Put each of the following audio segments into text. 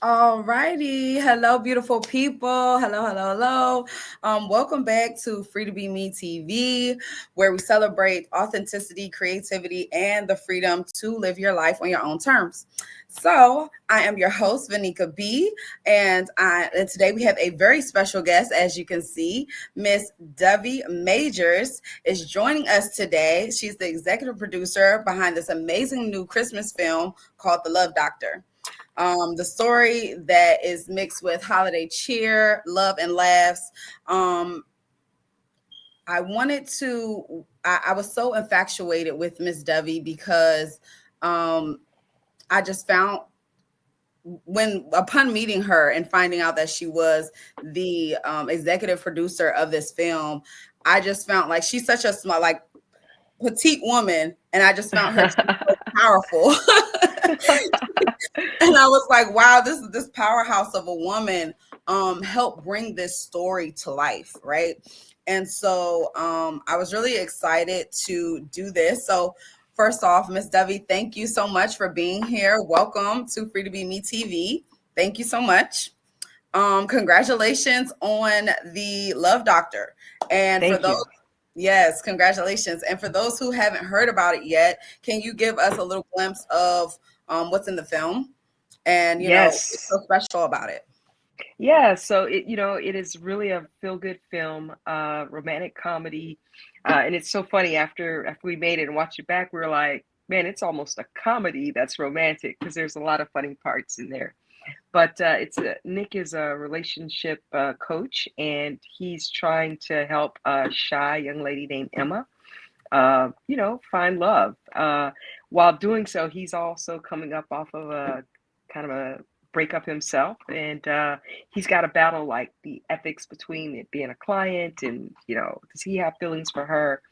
All righty. Hello, beautiful people. Hello, hello, hello. Welcome back to Free to Be Me TV, where we celebrate authenticity, creativity, and the freedom to live your life on your own terms. So, I am your host, Vanika B, and today we have a very special guest, as you can see, Miss Dovie Majors is joining us today. She's the executive producer behind this amazing new Christmas film called The Love Doctor. The story that is mixed with holiday cheer, love, and laughs. Um, I was so infatuated with Miss Dovie because um, I just found when upon meeting her and finding out that she was the executive producer of this film, I just found like she's such a small, like petite woman, and I just found her to be so powerful. And I was like, wow, this powerhouse of a woman helped bring this story to life, right? And so I was really excited to do this. So first off, Miss Dovie, thank you so much for being here. Welcome to Free to Be Me TV. Thank you so much. Congratulations on the Love Doctor. And for Thank those you. Yes, congratulations. And for those who haven't heard about it yet, can you give us a little glimpse of what's in the film and, what's Yes. so special about it? Yeah, so it is really a feel-good film, romantic comedy. And it's so funny after we made it and watched it back, we were like, man, it's almost a comedy that's romantic because there's a lot of funny parts in there. But Nick is a relationship coach, and he's trying to help a shy young lady named Emma, find love. While doing so, he's also coming up off of a kind of a breakup himself, and he's got to battle like the ethics between it being a client and does he have feelings for her?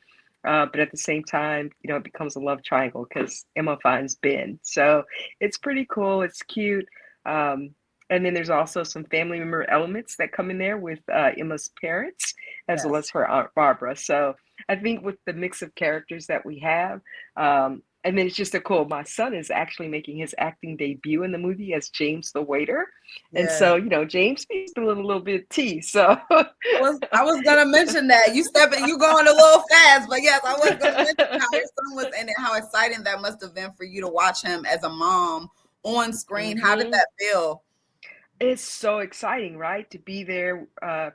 But at the same time, it becomes a love triangle because Emma finds Ben. So it's pretty cool. It's cute. Um, and then there's also some family member elements that come in there with Emma's parents, as well Yes. as her Aunt Barbara. So I think with the mix of characters that we have, and then it's just a cool. My son is actually making his acting debut in the movie as James the waiter, and Yeah. so James speaks a little bit of tea. So I was gonna mention that. You going a little fast, but yes, I was gonna mention how your son was in it, how exciting that must have been for you to watch him as a mom on screen. How did hmm that feel? It's so exciting, right? To be there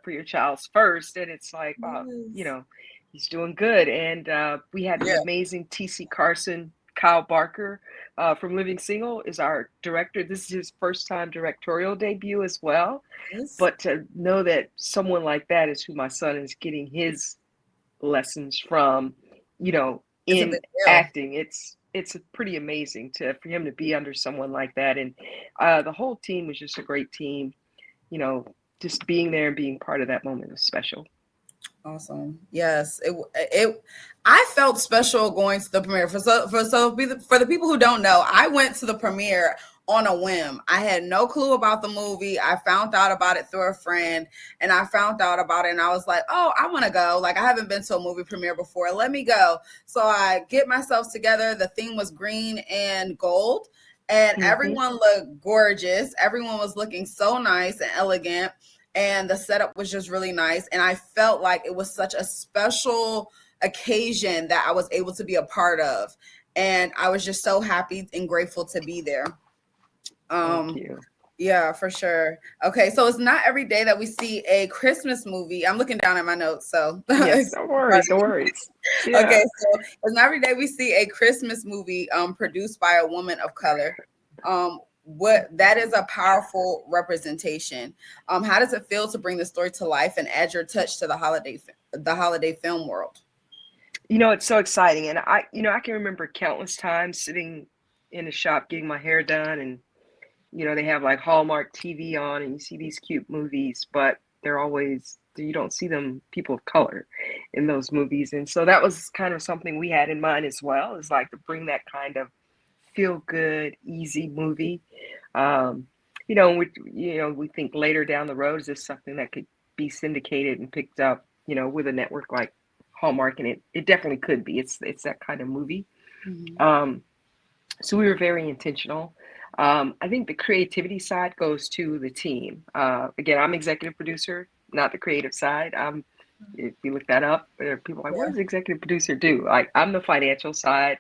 for your child's first. And it's like, wow, Yes. he's doing good. And we had the Yeah. amazing TC Carson, Kyle Barker from Living Single is our director. This is his first time directorial debut as well. Yes. But to know that someone like that is who my son is getting his lessons from, It's a in big deal. acting. It's pretty amazing to for him to be under someone like that, and the whole team was just a great team. You know, just being there and being part of that moment was special. Awesome. Yes, it. I felt special going to the premiere. For the people who don't know, I went to the premiere on a whim. I had no clue about the movie. I found out about it through a friend, and I found out about it, and I was like, "Oh, I want to go." Like I haven't been to a movie premiere before. Let me go. So I get myself together. The theme was green and gold, and hmm everyone looked gorgeous. Everyone was looking so nice and elegant, and the setup was just really nice, and I felt like it was such a special occasion that I was able to be a part of, and I was just so happy and grateful to be there. Thank um you. yeah, for sure. Okay, so it's not every day that we see a Christmas movie. I'm looking down at my notes, so Yes, no worries, no pardon. worries. Okay, Yeah. so it's not every day we see a Christmas movie produced by a woman of color. What that is a powerful representation. How does it feel to bring the story to life and add your touch to the holiday film world? It's so exciting, and I can remember countless times sitting in a shop getting my hair done, and they have like Hallmark TV on and you see these cute movies, but you don't see them people of color in those movies. And so that was kind of something we had in mind as well, is like to bring that kind of feel good, easy movie. Um, we think later down the road, is this something that could be syndicated and picked up, with a network like Hallmark? And it definitely could be. It's that kind of movie. Mhm. Um, so we were very intentional. I think the creativity side goes to the team. Again, I'm executive producer, not the creative side. If you look that up, there are people like, what Yeah. does executive producer do? Like, I'm the financial side.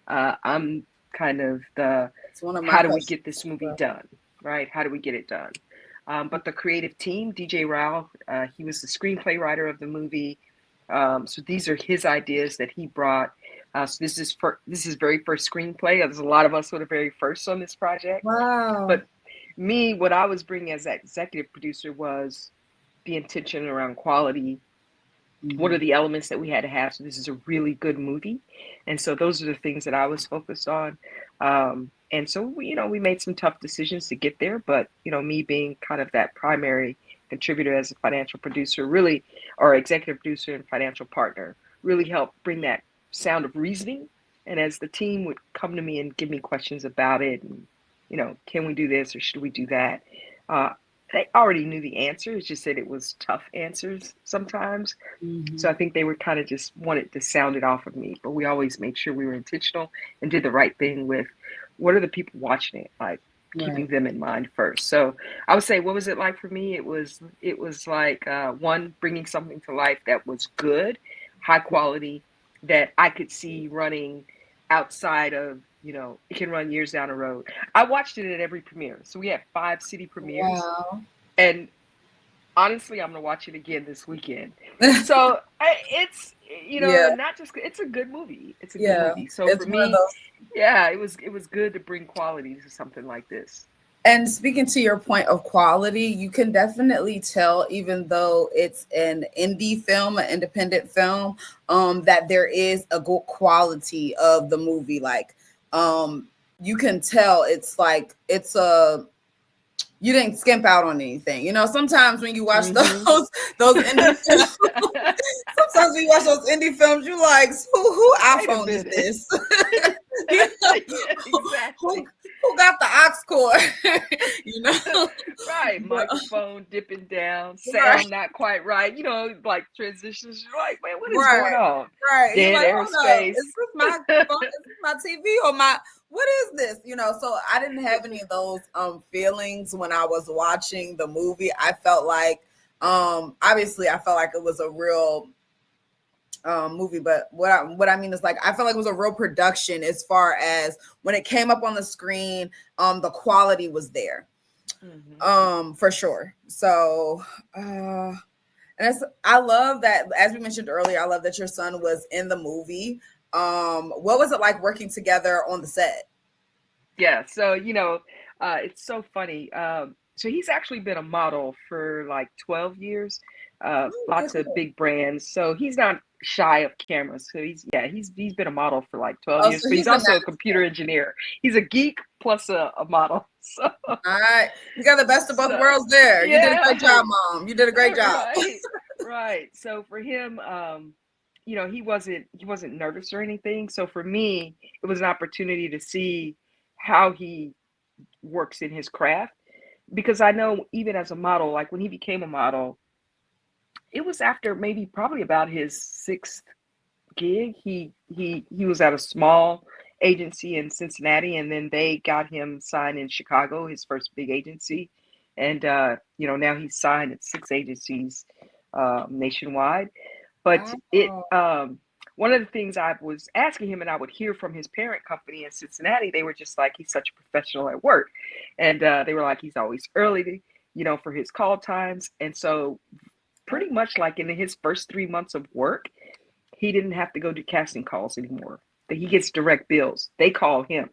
I'm kind of the, It's one of my how do we get questions this as movie well. done, right? How do we get it done? But the creative team, DJ Rao, he was the screenplay writer of the movie. So these are his ideas that he brought. So this is very first screenplay. There's a lot of us who are the very first on this project. Wow. But me, what I was bringing as that executive producer was the intention around quality. What are Mhm. the elements that we had to have so this is a really good movie? And so those are the things that I was focused on. And so we made some tough decisions to get there, but me being kind of that primary contributor as a financial producer, really, or executive producer and financial partner, really helped bring that sound of reasoning. And as the team would come to me and give me questions about it, and can we do this or should we do that? Uh, they already knew the answer. It's just that it was tough answers sometimes. So Mhm. I think they were kind of just wanted to sound it off of me, but we always made sure we were intentional and did the right thing with what are the people watching it, like keeping Right. them in mind first. So I would say, what was it like for me? It was like one, bringing something to life that was good, high quality, that I could see running outside of it can run years down the road. I watched it at every premiere, so we had 5 city premieres, Wow. and honestly, I'm gonna watch it again this weekend. So it's Yeah. not just it's a good movie. It's a good Yeah. movie. So It's for one of me, those. yeah, it was good to bring quality to something like this. And speaking to your point of quality, you can definitely tell, even though it's an indie film, an independent film, that there is a good quality of the movie. Like, um, you can tell it's like it's a you didn't skimp out on anything. You know, sometimes when you watch those Hmm. those indie films, sometimes when you watch those indie films, you like, who Wait a iPhone is minute. this? You know, Yeah, who exactly. who got the aux cord? You know, Right, but microphone dipping down, right, sound not quite right. Like transitions. You're like, man, what is right, going on? right. You're Dead like, hold up, airspace. is this my phone? Is this my TV or my what is this? You know, so I didn't have any of those feelings when I was watching the movie. I felt like obviously I felt like it was a real movie, but what I mean is like I felt like it was a real production as far as when it came up on the screen, the quality was there. Hmm. For sure. So and I love that, as we mentioned earlier, I love that your son was in the movie. What was it like working together on the set? Yeah, so it's so funny. So he's actually been a model for like 12 years, Oh, okay, lots of cool. big brands. So he's not shy of cameras. So he's been a model for like 12 Oh, years, so but he's he's a also a natural. computer engineer. He's a geek plus a model. So All right, you got the best of both so worlds there. You did a great yeah, job, mom. You did a great job. right, right. So for him, he wasn't nervous or anything. So for me, it was an opportunity to see how he works in his craft, because I know even as a model, like when he became a model, it was after maybe probably about his sixth gig. He was at a small agency in Cincinnati, and then they got him signed in Chicago, his first big agency, and now he's signed at 6 agencies nationwide. But it Wow. one of the things I was asking him, and I would hear from his parent company in Cincinnati, they were just like, he's such a professional at work, and they were like, he's always early, for his call times, and so pretty much like in his first 3 months of work, he didn't have to go do casting calls anymore. That he gets direct bills. They call him.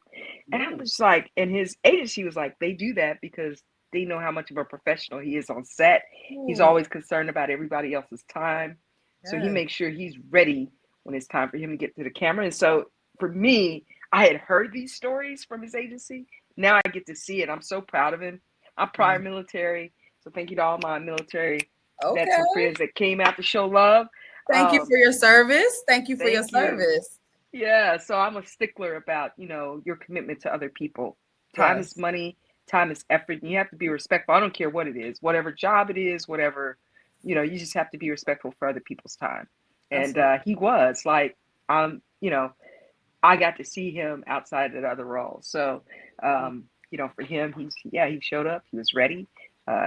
And I Ooh, was like, and his agency was like, they do that because they know how much of a professional he is on set. He's ooh, always concerned about everybody else's time. So he yes. makes sure he's ready when it's time for him to get to the camera. And so for me, I had heard these stories from his agency. Now I get to see it. I'm so proud of him. I'm prior military. So thank you to all my military vets and Okay. friends that came out to show love. Thank you Um, for your service. Thank you for your Thank you. service. Yeah, so I'm a stickler about, your commitment to other people. Time is Yes. money, time is effort, and you have to be respectful. I don't care what it is, whatever job it is, whatever, you just have to be respectful for other people's time. And Absolutely. he was like, I got to see him outside of other roles. So for him, he showed up. He was ready.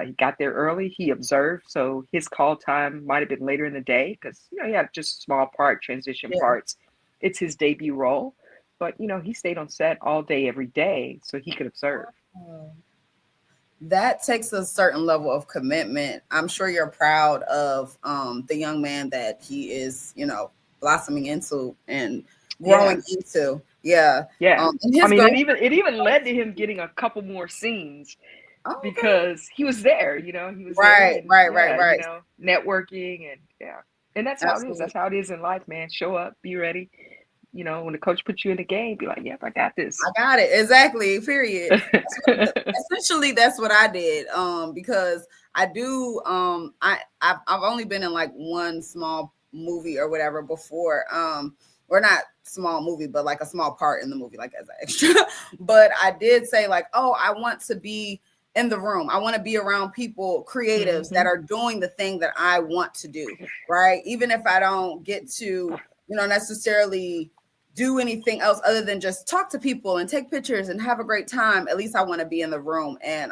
He got there early. He observed, so his call time might have been later in the day because he had just small transition Yeah. parts. It's his debut role, but he stayed on set all day, every day, so he could observe. Oh. That takes a certain level of commitment. I'm sure you're proud of the young man that he is, blossoming into and Yeah, growing into. Yeah. yeah. And I his mean, girl. it even led to him getting a couple more scenes Oh, okay. because he was there. He was there, Right, and right, right, yeah, right. networking, and yeah, and that's how it is. Absolutely. That's how it is in life, man. Show up, be ready. When the coach puts you in the game, be like, "Yep, I got this." I got it. Exactly. Period. Essentially that's what I did. Because I do I've only been in like one small movie or whatever before. Or not small movie, but like a small part in the movie, like as an extra. But I did say like, oh, I want to be in the room. I want to be around people, creatives that Hmm. are doing the thing that I want to do. Right. Even if I don't get to, necessarily do anything else other than just talk to people and take pictures and have a great time, at least I want to be in the room. And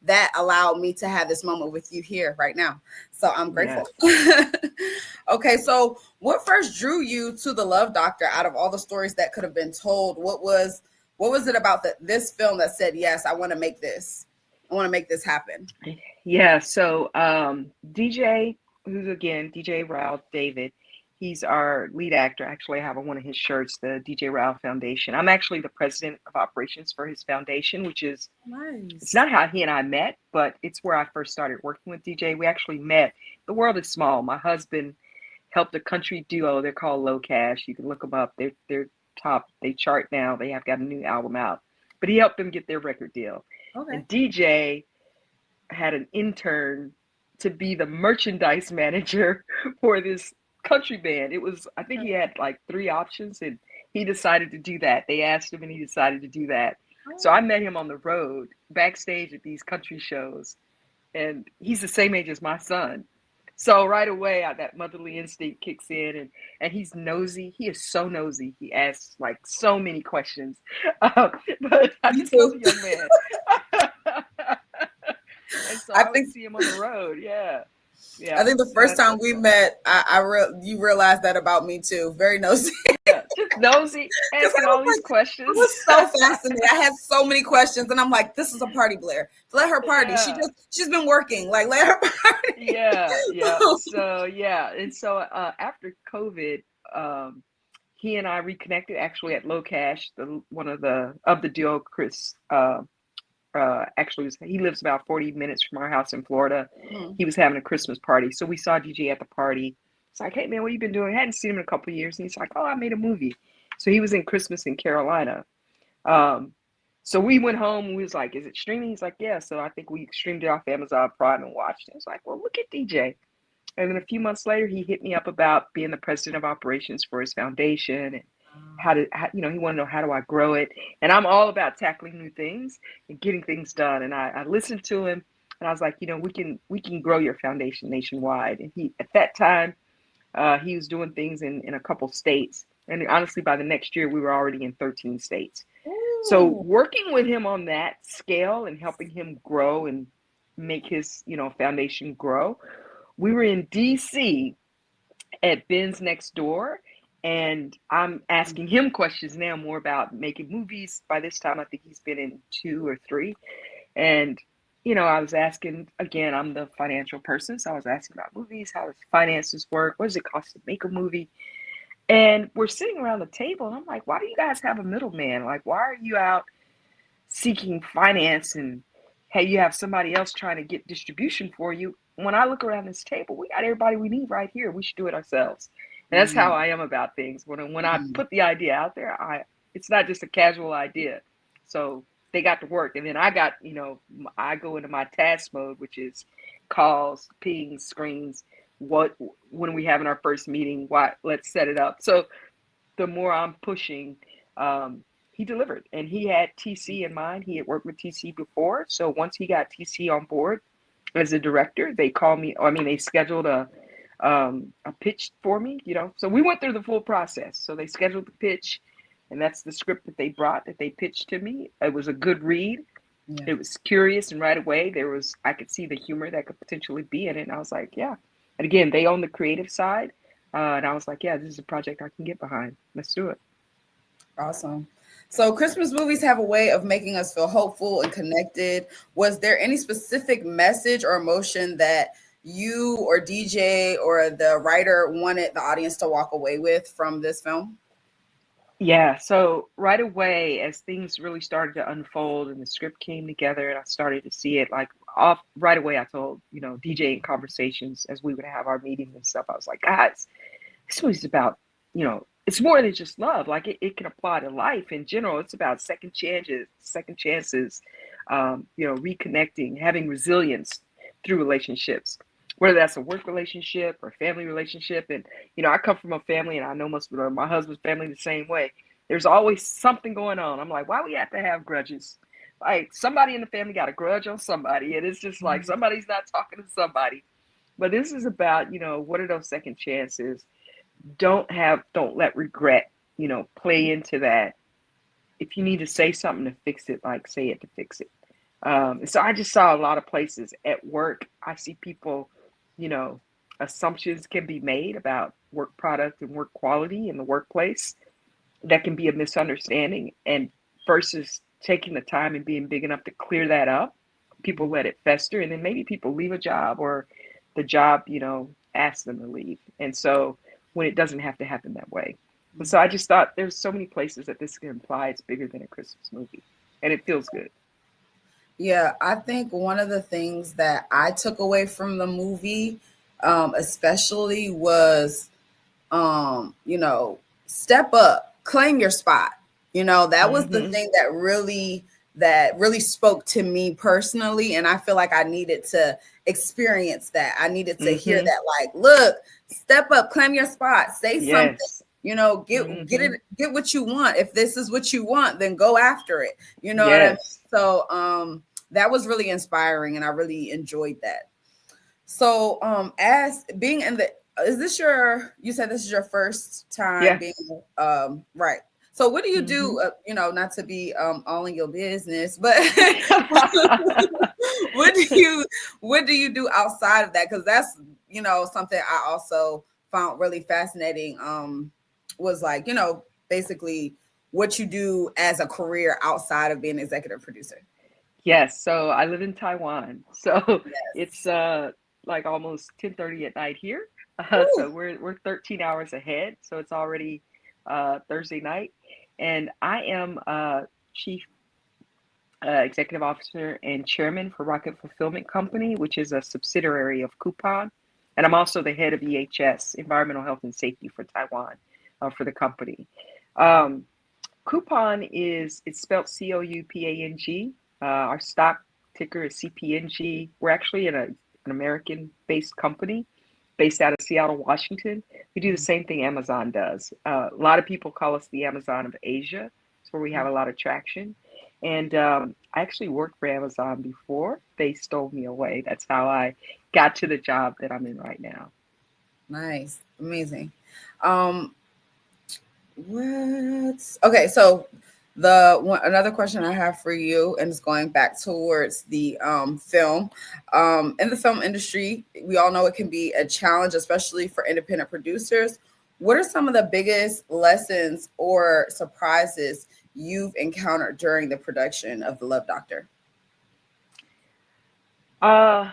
that allowed me to have this moment with you here right now, so I'm grateful. Yes. Okay, so what first drew you to The Love Doctor? Out of all the stories that could have been told, what was it about this film that said, yes, I want to make this happen? Yeah. So, DJ, who's again DJ Ralph David, he's our lead actor. Actually, I have on one of his shirts, the DJ Ralph Foundation. I'm actually the president of operations for his foundation, which is it's Nice. not how he and I met, but it's where I first started working with DJ. We actually met. The world is small. My husband helped a country duo. They're called Low Cash. You can look them up. They're top. They chart now. They have got a new album out. But he helped them get their record deal. Okay. And DJ had an intern to be the merchandise manager for this country band. I think he had like three options and he decided to do that. They asked him and he decided to do that. So I met him on the road, backstage at these country shows, and he's the same age as my son. So right away, that motherly instinct kicks in, and he's nosy. He is so nosy. He asks like so many questions. But I Me just love too. the young man. And so I I would think see him on the road. Yeah, I yeah. think the So first that's time we met, you realized that about me too. Very nosy. yeah, just nosy, Because asking all these I questions. was so fascinated. I had so many questions, and I'm like, "This is a party, Blair. Let her party. Yeah, She's been working. Like, let her party." yeah, yeah. So yeah, and so after COVID, he and I reconnected actually at Low Cash, one of the duo, Chris. Actually, he lives about 40 minutes from our house in Florida. Mhm. He was having a Christmas party, so we saw DJ at the party. It's like, hey man, what you been doing? I hadn't seen him in a couple of years, and he's like, oh, I made a movie. So he was in Christmas in Carolina. Um, so we went home and we was like, is it streaming? He's like, yeah. So I think we streamed it off Amazon Prime and watched it. I was like, well, look at DJ. And then a few months later, he hit me up about being the president of operations for his foundation and he wanted to know how do I grow it. And I'm all about tackling new things and getting things done. And I listened to him and I was like, we can grow your foundation nationwide. And at that time, he was doing things in a couple states. And honestly, by the next year, we were already in 13 states. So Ooh. working with him on that scale and helping him grow and make his, foundation grow, we were in DC at Ben's Next Door, and I'm asking him questions now more about making movies. By this time, I think he's been in two or three. And, I was asking, again, I'm the financial person, so I was asking about movies. How does finances work? What does it cost to make a movie? And we're sitting around the table, and I'm like, why do you guys have a middleman? Like, why are you out seeking finance and hey, you have somebody else trying to get distribution for you? When I look around this table, we got everybody we need right here. We should do it ourselves. And that's how Mm, I am about things. When I mm. put the idea out there, it's not just a casual idea. So they got to work, and then I go into my task mode, which is calls, pings, screens. What when are we having our first meeting? Why? Let's set it up. So the more I'm pushing, he delivered. And he had TC in mind. He had worked with TC before. So once he got TC on board as a director, they called me. I mean, they scheduled a pitch for me. So we went through the full process. So they scheduled the pitch, and that's the script that they brought that they pitched to me. It was a good read. Yeah. It was curious, and right away I could see the humor that could potentially be in it, and I was like, yeah. And again, they own the creative side, and I was like, yeah, this is a project I can get behind. Let's do it. Awesome. So Christmas movies have a way of making us feel hopeful and connected. Was there any specific message or emotion that you or DJ or the writer wanted the audience to walk away with from this film? Yeah, so right away, as things really started to unfold and the script came together and I started to see it, like off right away, I told, DJ in conversations as we would have our meetings and stuff, I was like, guys, this movie's about, it's more than just love. Like it can apply to life in general. It's about second chances, reconnecting, having resilience through relationships, whether that's a work relationship or family relationship. And, I come from a family, and I know most of my husband's family the same way. There's always something going on. I'm like, why we have to have grudges? Like somebody in the family got a grudge on somebody, and it's just like somebody's not talking to somebody. But this is about, what are those second chances? Don't let regret, play into that. If you need to say something to fix it, like say it to fix it. So I just saw a lot of places at work. I see people, you know, assumptions can be made about work product and work quality in the workplace. That can be a misunderstanding. And versus taking the time and being big enough to clear that up, people let it fester. And then maybe people leave a job, or the job, asks them to leave. And so when it doesn't have to happen that way. And so I just thought there's so many places that this can imply it's bigger than a Christmas movie. And it feels good. Yeah, I think one of the things that I took away from the movie, especially was, step up, claim your spot. That was the Mm-hmm. thing that really spoke to me personally, and I feel like I needed to experience that. I needed to hear Mm-hmm. that, like, look, step up, claim your spot, say something. Yes. Get Mm-hmm. get what you want. If this is what you want, then go after it. You know what I mean? Yes. So, that was really inspiring, and I really enjoyed that. So, as being in the, is this you said this is your first time Yeah. being, right. So what do you Mm-hmm. do, not to be, all in your business, but what do you do outside of that? Because that's, something I also found really fascinating, was like, basically what you do as a career outside of being executive producer. Yes. So I live in Taiwan. So it's Yes. like almost 10:30 at night here. So Woo. we're 13 hours ahead. So it's already Thursday night. And I am chief executive officer and chairman for Rocket Fulfillment Company, which is a subsidiary of Coupon. And I'm also the head of EHS, Environmental Health and Safety for Taiwan, for the company. Um, Coupon it's spelled COUPANG. Our stock ticker is CPNG. We're actually an American based company based out of Seattle, Washington. We do the same thing Amazon does. A lot of people call us the Amazon of Asia. It's where we have a lot of traction. And I actually worked for Amazon before they stole me away. That's how I got to the job that I'm in right now. Nice. Amazing. Um, what? Okay, so another question I have for you, and it's going back towards the, film. In the film industry, we all know it can be a challenge, especially for independent producers. What are some of the biggest lessons or surprises you've encountered during the production of The Love Doctor? Uh,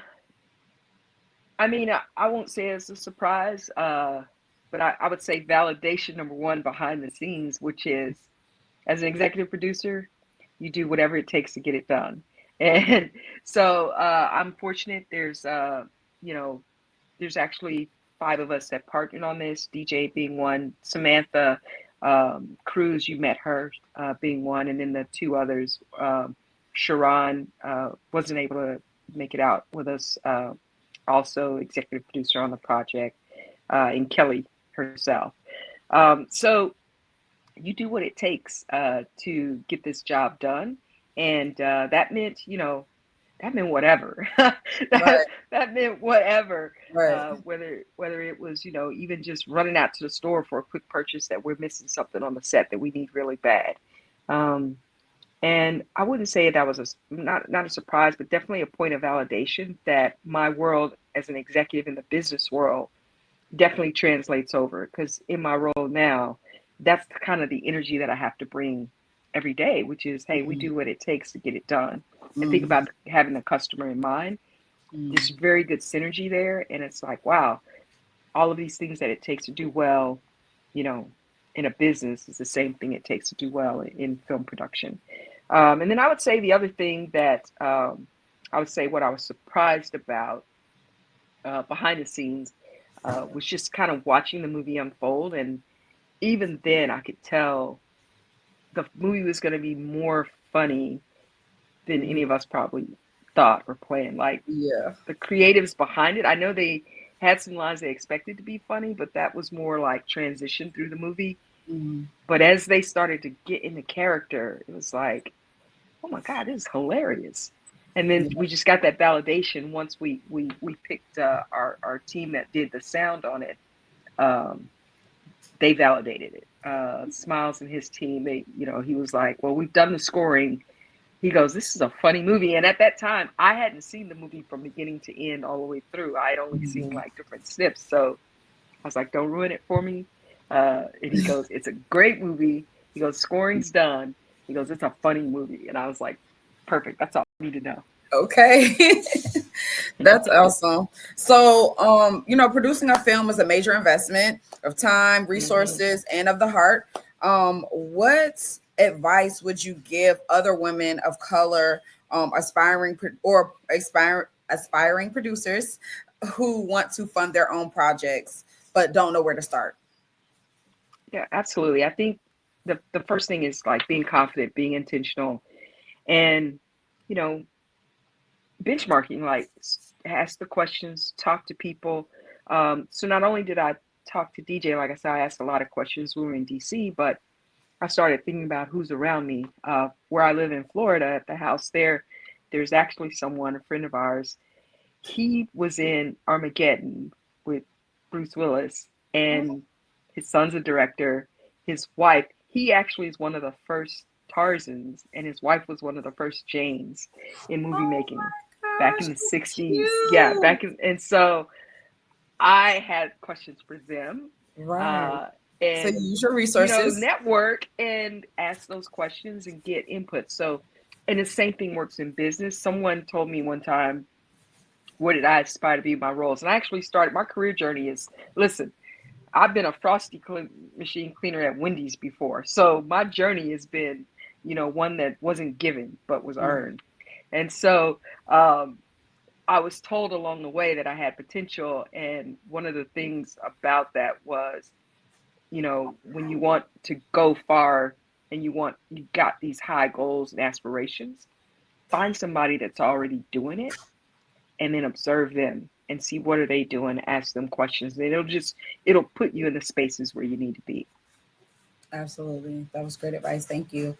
I mean, I won't say it's a surprise, but I would say validation number one behind the scenes, which is as an executive producer, you do whatever it takes to get it done. And so I'm fortunate. You know, there's actually five of us that partnered on this. DJ being one, Samantha Cruz, you met her being one, and then the two others. Sharon wasn't able to make it out with us. Also executive producer on the project, and Kelly herself. So you do what it takes to get this job done, and that meant whatever. that Right, that meant whatever. right. Whether it was even just running out to the store for a quick purchase that we're missing something on the set that we need really bad. Um, And I wouldn't say that was not a surprise, but definitely a point of validation that my world as an executive in the business world definitely translates over. Because in my role now, that's kind of the energy that I have to bring every day, which is, hey, we Mm-hmm. do what it takes to get it done. And think Mm-hmm. about having the customer in mind. There's very good synergy there. And it's like, wow, all of these things that it takes to do well, you know, in a business is the same thing it takes to do well in film production. And then I would say the other thing that I would say what I was surprised about behind the scenes was just kind of watching the movie unfold. And even then, I could tell the movie was going to be more funny than any Mm-hmm. of us probably thought or planned. Like Yeah. the creatives behind it, I know they had some lines they expected to be funny, but that was more like transition through the movie. Mm-hmm. But as they started to get into character, it was like, oh my God, this is hilarious. And then Yeah. we just got that validation once we picked our team that did the sound on it. Um, they validated it. Smiles and his team, he was like, well, we've done the scoring. He goes, this is a funny movie. And at that time, I hadn't seen the movie from beginning to end all the way through. I had only seen Mm-hmm. like different snips. So I was like, don't ruin it for me. And he goes, it's a great movie. He goes, scoring's done. He goes, it's a funny movie. And I was like, perfect. That's all I need to know. Okay. That's awesome. So, producing a film is a major investment of time, Mm-hmm. resources, and of the heart. What advice would you give other women of color, aspiring producers who want to fund their own projects but don't know where to start? Yeah, absolutely. I think the first thing is like being confident, being intentional, and, you know, benchmarking, like ask the questions, talk to people. So not only did I talk to DJ, like I said, I asked a lot of questions when we were in DC, but I started thinking about who's around me. Where I live in Florida, at the house there, there's actually someone, a friend of ours. He was in Armageddon with Bruce Willis, and his son's a director. His wife, he actually is one of the first Tarzans, and his wife was one of the first Janes in movie Oh making my back gosh, in the so 60s. Yeah, cute. and so I had questions for them. Right. Uh, So you and use your resources. network and ask those questions and get input. So, and the same thing works in business. Someone told me one time, what did I aspire to be my roles? And I actually started my career journey is, listen, I've been a machine cleaner at Wendy's before. So my journey has been, one that wasn't given, but was Mm. earned. And so um, I was told along the way that I had potential. And one of the things about that was, when you want to go far and you got these high goals and aspirations, find somebody that's already doing it and then observe them and see what are they doing, ask them questions. And it'll put you in the spaces where you need to be. Absolutely. That was great advice. Thank you.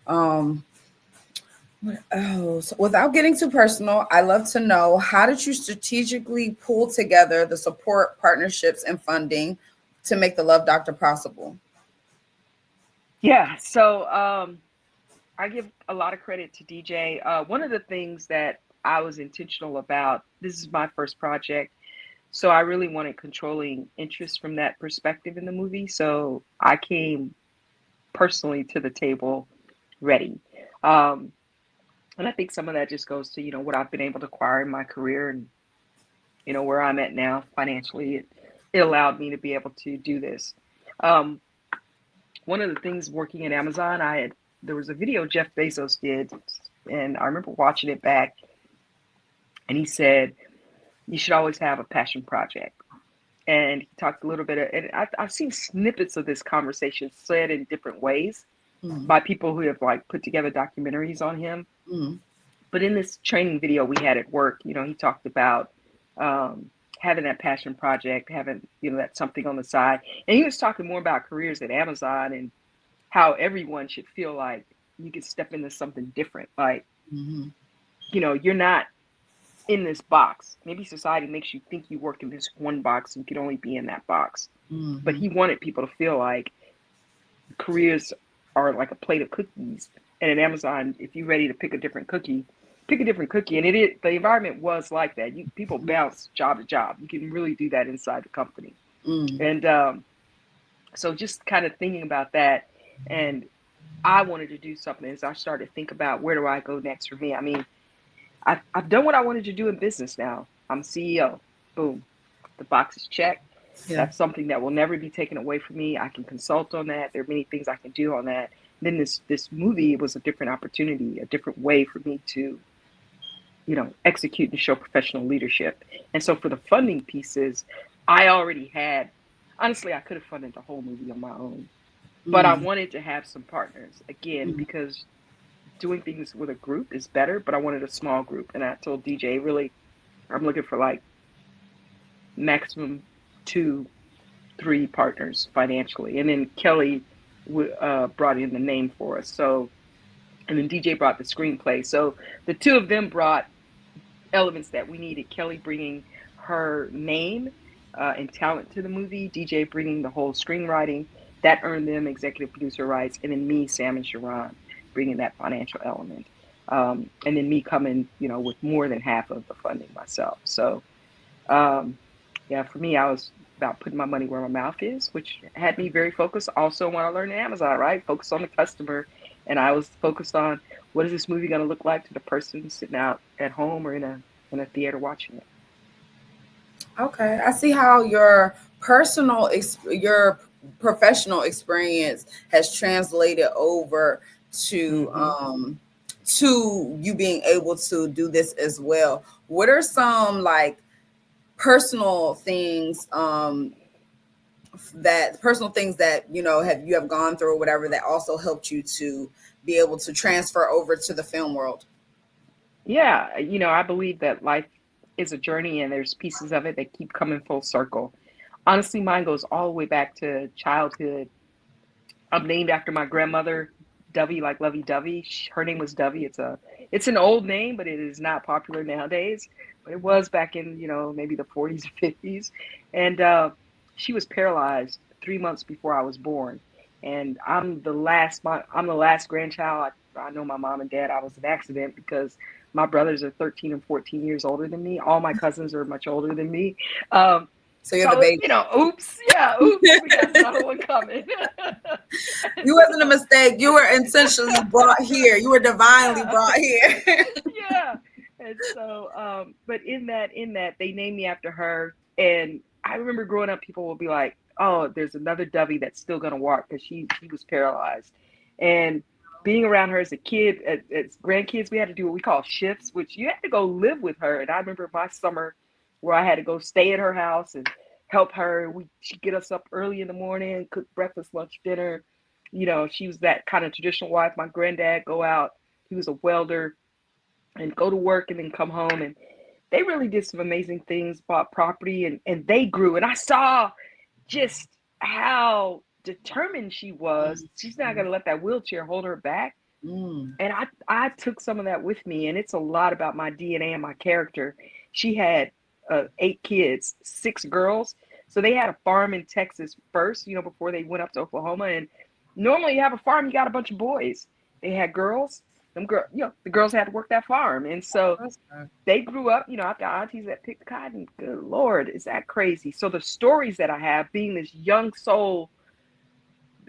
Um, what else? Without getting too personal, I love to know, how did you strategically pull together the support, partnerships, and funding to make the Love Doctor possible? Yeah, so I give a lot of credit to DJ. One of the things that I was intentional about, this is my first project, so I really wanted controlling interest from that perspective in the movie. So I came personally to the table ready. Um, and I think some of that just goes to, what I've been able to acquire in my career and, where I'm at now financially. It allowed me to be able to do this. Um, One of the things working at Amazon, there was a video Jeff Bezos did, and I remember watching it back, and he said, you should always have a passion project. And he talked a little bit, and I've seen snippets of this conversation said in different ways Mm, by people who have like put together documentaries on him. mm, But in this training video we had at work, he talked about um, having that passion project, having, that something on the side. And he was talking more about careers at Amazon and how everyone should feel like you could step into something different. Like, mhm, you're not in this box. Maybe society makes you think you work in this one box and you can only be in that box. But mhm, he wanted people to feel like careers are like a plate of cookies And at Amazon, if you're ready to pick a different cookie, pick a different cookie. And the environment was like that. People bounce job to job. You can really do that inside the company. And so just kind of thinking about that, and I wanted to do something as I started to think about where do I go next for me. I mean, I've done what I wanted to do in business now. I'm CEO. Boom. The box is checked. Yeah. That's something that will never be taken away from me. I can consult on that. There are many things I can do on that. And then this movie was a different opportunity, a different way for me to, execute and show professional leadership. And so for the funding pieces, I already had, honestly, I could have funded the whole movie on my own, but I wanted to have some partners again, because doing things with a group is better, but I wanted a small group. And I told DJ, really, I'm looking for like maximum 2-3 partners financially. And then Kelly brought in the name for us. So, and then DJ brought the screenplay. So the two of them brought elements that we needed. Kelly bringing her name and talent to the movie, DJ bringing the whole screenwriting. That earned them executive producer rights. And then me, Sam, and Sharon bringing that financial element. And then me coming, with more than half of the funding myself. So, yeah, for me, I was about putting my money where my mouth is, which had me very focused. Also, when I learned Amazon, right? Focus on the customer. And I was focused on what is this movie going to look like to the person sitting out at home or in a theater watching it. Okay, I see how your your professional experience has translated over to you being able to do this as well. What are some like personal things that have gone through or whatever that also helped you to be able to transfer over to the film world? Yeah, I believe that life is a journey and there's pieces of it that keep coming full circle. Honestly, mine goes all the way back to childhood. I'm named after my grandmother, Dovie, like lovey dovey. Her name was Dovie. It's an old name, but it is not popular nowadays. But it was back in, maybe the 40s or 50s. And she was paralyzed 3 months before I was born. And I'm the last grandchild. I know my mom and dad, I was an accident because my brothers are 13 and 14 years older than me. All my cousins are much older than me. So you're the baby. Oops, we got another one coming. You wasn't a mistake. You were intentionally brought here. You were divinely brought here. Yeah. And so, but in that, they named me after her. And I remember growing up, people will be like, oh, there's another Dovie that's still going to walk because she was paralyzed. And being around her as a kid, as grandkids, we had to do what we call shifts, which you had to go live with her. And I remember my summer where I had to go stay at her house and help her. She'd get us up early in the morning, cook breakfast, lunch, dinner. She was that kind of traditional wife. My granddad go out. He was a welder and go to work and then come home. And they really did some amazing things, bought property, and they grew. And I saw just how determined she was. She's not going to let that wheelchair hold her back. And I took some of that with me. And it's a lot about my DNA and my character. She had 8 kids, 6 girls. So they had a farm in Texas first, before they went up to Oklahoma. And normally you have a farm, you got a bunch of boys. They had girls. The girls had to work that farm. And so they grew up, I've got aunties that picked cotton. Good Lord, is that crazy? So the stories that I have, being this young soul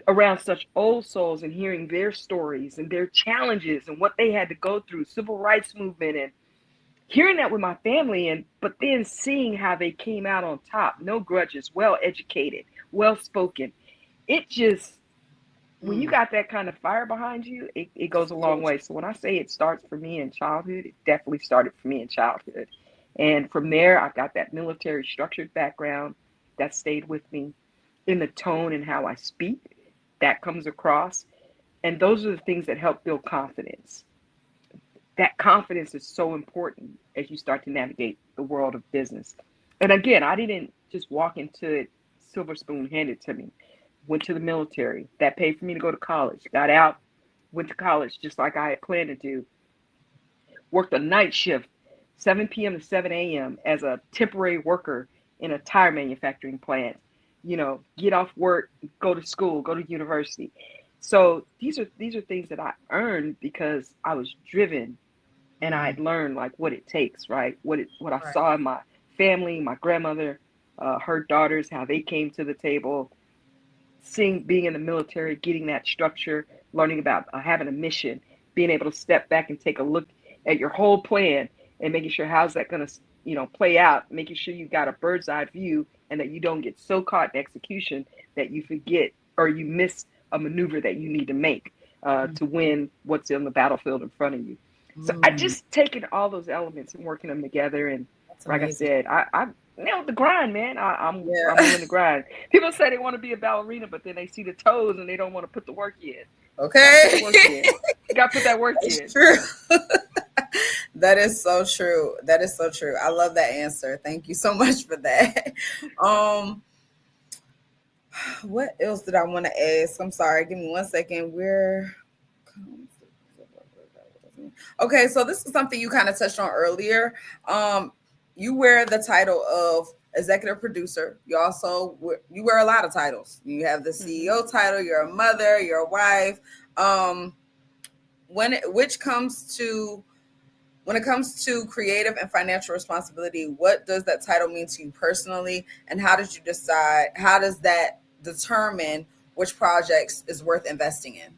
around such old souls and hearing their stories and their challenges and what they had to go through, civil rights movement, and hearing that with my family, but then seeing how they came out on top, no grudges, well educated, well spoken. It just, when you got that kind of fire behind you, it goes a long way. So when I say it starts for me in childhood, it definitely started for me in childhood. And from there, I got that military structured background that stayed with me in the tone and how I speak. That comes across. And those are the things that help build confidence. That confidence is so important as you start to navigate the world of business. And again, I didn't just walk into it silver spoon handed to me. Went to the military. That paid for me to go to college. Got out, went to college just like I had planned to do. Worked a night shift, 7 p.m. to 7 a.m. as a temporary worker in a tire manufacturing plant. Get off work, go to school, go to university. So these are things that I earned because I was driven and I had learned like what it takes, right? What I Right. saw in my family, my grandmother, her daughters, how they came to the table, seeing being in the military, getting that structure, learning about having a mission, being able to step back and take a look at your whole plan and making sure how's that going to play out, making sure you got a bird's eye view and that you don't get so caught in execution that you forget or you miss a maneuver that you need to make to win what's on the battlefield in front of you. So I just taken all those elements and working them together. And That's like I amazing. said, I nailed the grind, man. I'm Yeah. willing to grind. People say they want to be a ballerina, but then they see the toes and they don't want to put the work in. Gotta put the Okay. work in. Gotta put that work That's in. true. That is so true. That is so true. I love that answer. Thank you so much for that. Um, what else did I want to ask? I'm sorry. Give me 1 second. Okay, so this is something you kind of touched on earlier. Um, you wear the title of executive producer. You wear a lot of titles. You have the CEO title. You're a mother. You're a wife. Um, when it comes to creative and financial responsibility, what does that title mean to you personally, and how does that determine which projects is worth investing in?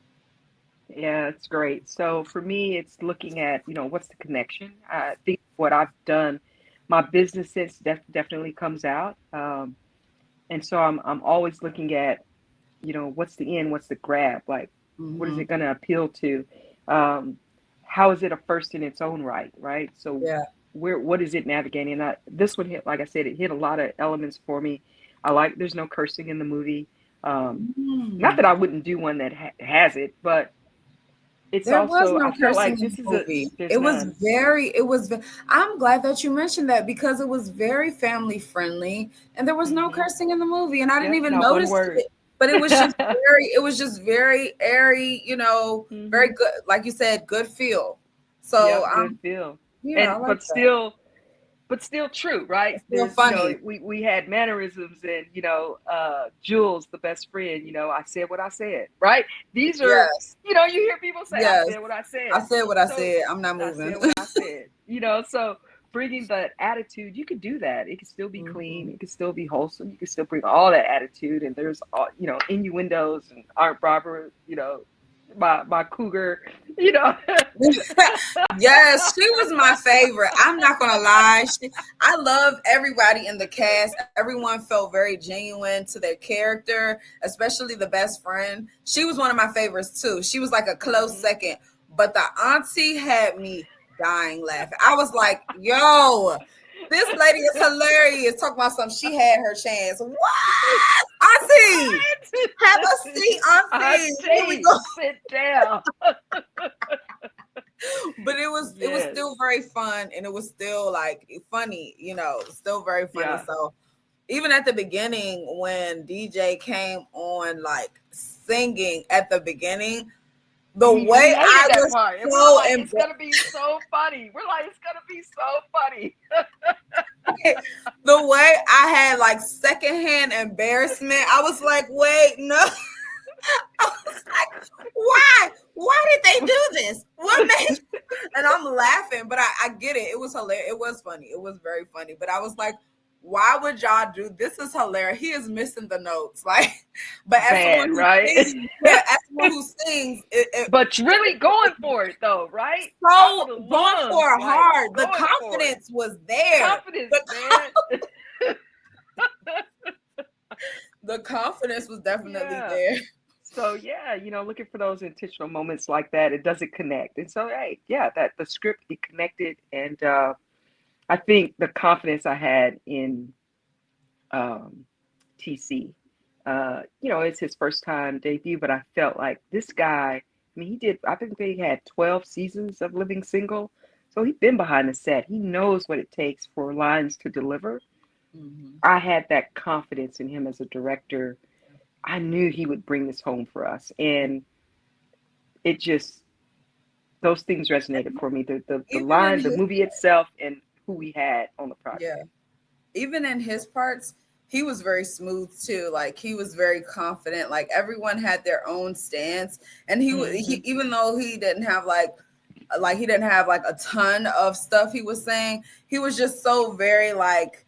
Yeah, it's great. So for me, it's looking at, what's the connection? I think what I've done, my business sense definitely comes out. And so I'm always looking at, what's the end, what's the grab? Like, what is Mm-hmm. it going to appeal to? Um, how is it a first in its own right? Right. So Yeah. what is it navigating? And this one hit, like I said, it hit a lot of elements for me. There's no cursing in the movie. Not Mm. that I wouldn't do one that has it, but it's There was also, no I felt cursing like in this the is movie. there's none. I'm glad that you mentioned that because it was very family friendly and there was no Hmm. cursing in the movie and I didn't Yep, even not one notice word. it. But it was just very airy, very Hmm. good. Like you said, good feel. So, Yep, good feel. I And like that. but still true, right? It's still There's, funny. we had mannerisms and, Jules, the best friend, I said what I said, right? These are, Yes. you hear people say, I Yes. said what I I said. said what I So said. I'm not I moving. said what I said, so bringing that attitude, you could do that. It can still be clean. Mhm. It can still be wholesome. You can still bring all that attitude. And there's all, innuendos and Aunt Barbara, my cougar, you know. Yes, she was my favorite. I'm not gonna lie. I love everybody in the cast. Everyone felt very genuine to their character, especially the best friend. She was one of my favorites too. She was like a close Hmm. second, but the auntie had me dying laughing. I was like, "Yo, this lady is hilarious." Talking about something, she had her chance. What, auntie? Have a seat, auntie. Here we Auntie, go. sit down. But it was still Yes. very fun and it was still like funny, still very funny. Yeah. So even at the beginning when DJ came on like singing at the beginning, the We way I hated that was part. And we were so like, it's embarrassed, gonna be so funny. We're like, it's gonna be so funny. the way I had like secondhand embarrassment, I was like, wait, no. I was like, why? Why did they do this? What made and I'm laughing, but I get it. It was hilarious. It was funny. It was very funny. But I was like, why would y'all do this? Is hilarious. He is missing the notes. Like, but as someone Bad, who right? sings, yeah, as someone who sings, But really going for it though, right? Top of so the going lungs, for like hard. The going for it. confidence was there. Confidence, The, man. the confidence was definitely Yeah. there. So yeah, looking for those intentional moments like that, it doesn't connect. And so hey, yeah, that the script it connected, and I think the confidence I had in um, TC, it's his first time debut, but I felt like this guy. I mean, he did. I think they had 12 seasons of Living Single, so he's been behind the set. He knows what it takes for lines to deliver. Mhm. I had that confidence in him as a director. I knew he would bring this home for us, and it just those things resonated for me. The Even in line, the his movie itself, and who we had on the yeah, project. even in his parts, he was very smooth too. Like he was very confident. Like everyone had their own stance, and he even though he didn't have like he didn't have like a ton of stuff he was saying, he was just so very like